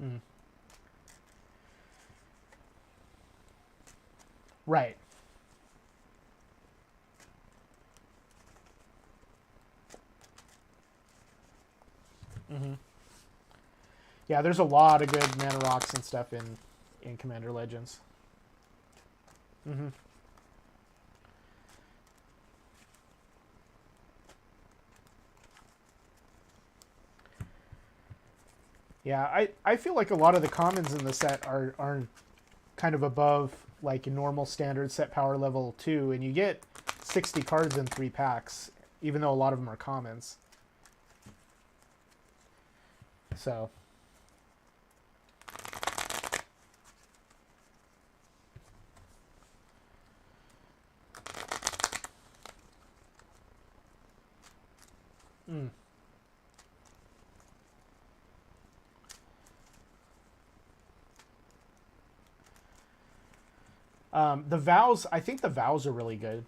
Mm. Right. Mm-hmm. Yeah, there's a lot of good mana rocks and stuff in Commander Legends. Mm-hmm. Yeah, I feel like a lot of the commons in the set are kind of above like normal standard set power level 2, and you get 60 cards in 3 packs, even though a lot of them are commons. So. Mm. The vows, I think the vows are really good.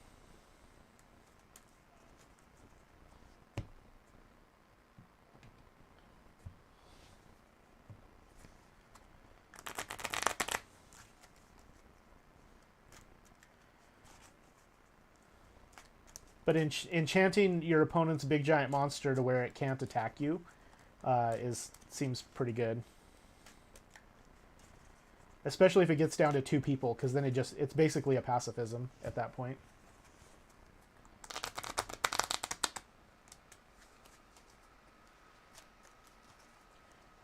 But enchanting your opponent's big giant monster to where it can't attack you seems pretty good. Especially if it gets down to 2 people, because then it's basically a pacifism at that point.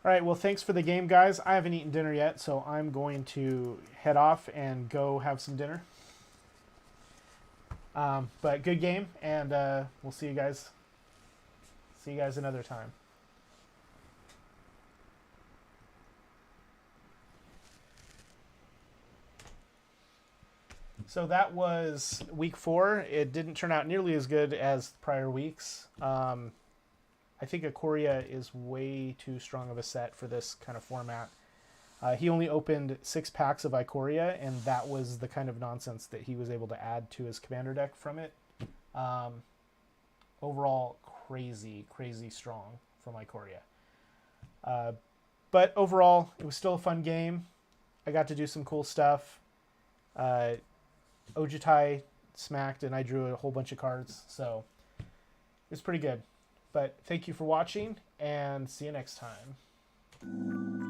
All right, well, thanks for the game, guys. I haven't eaten dinner yet, so I'm going to head off and go have some dinner. But good game, and we'll see you guys See you guys another time. So that was week 4. It didn't turn out nearly as good as prior weeks. I think Ikoria is way too strong of a set for this kind of format. He only opened 6 packs of Ikoria, and that was the kind of nonsense that he was able to add to his commander deck from it. Overall, crazy strong from Ikoria. But overall, it was still a fun game. I got to do some cool stuff. Ojutai smacked, and I drew a whole bunch of cards, so it was pretty good. But thank you for watching, and see you next time.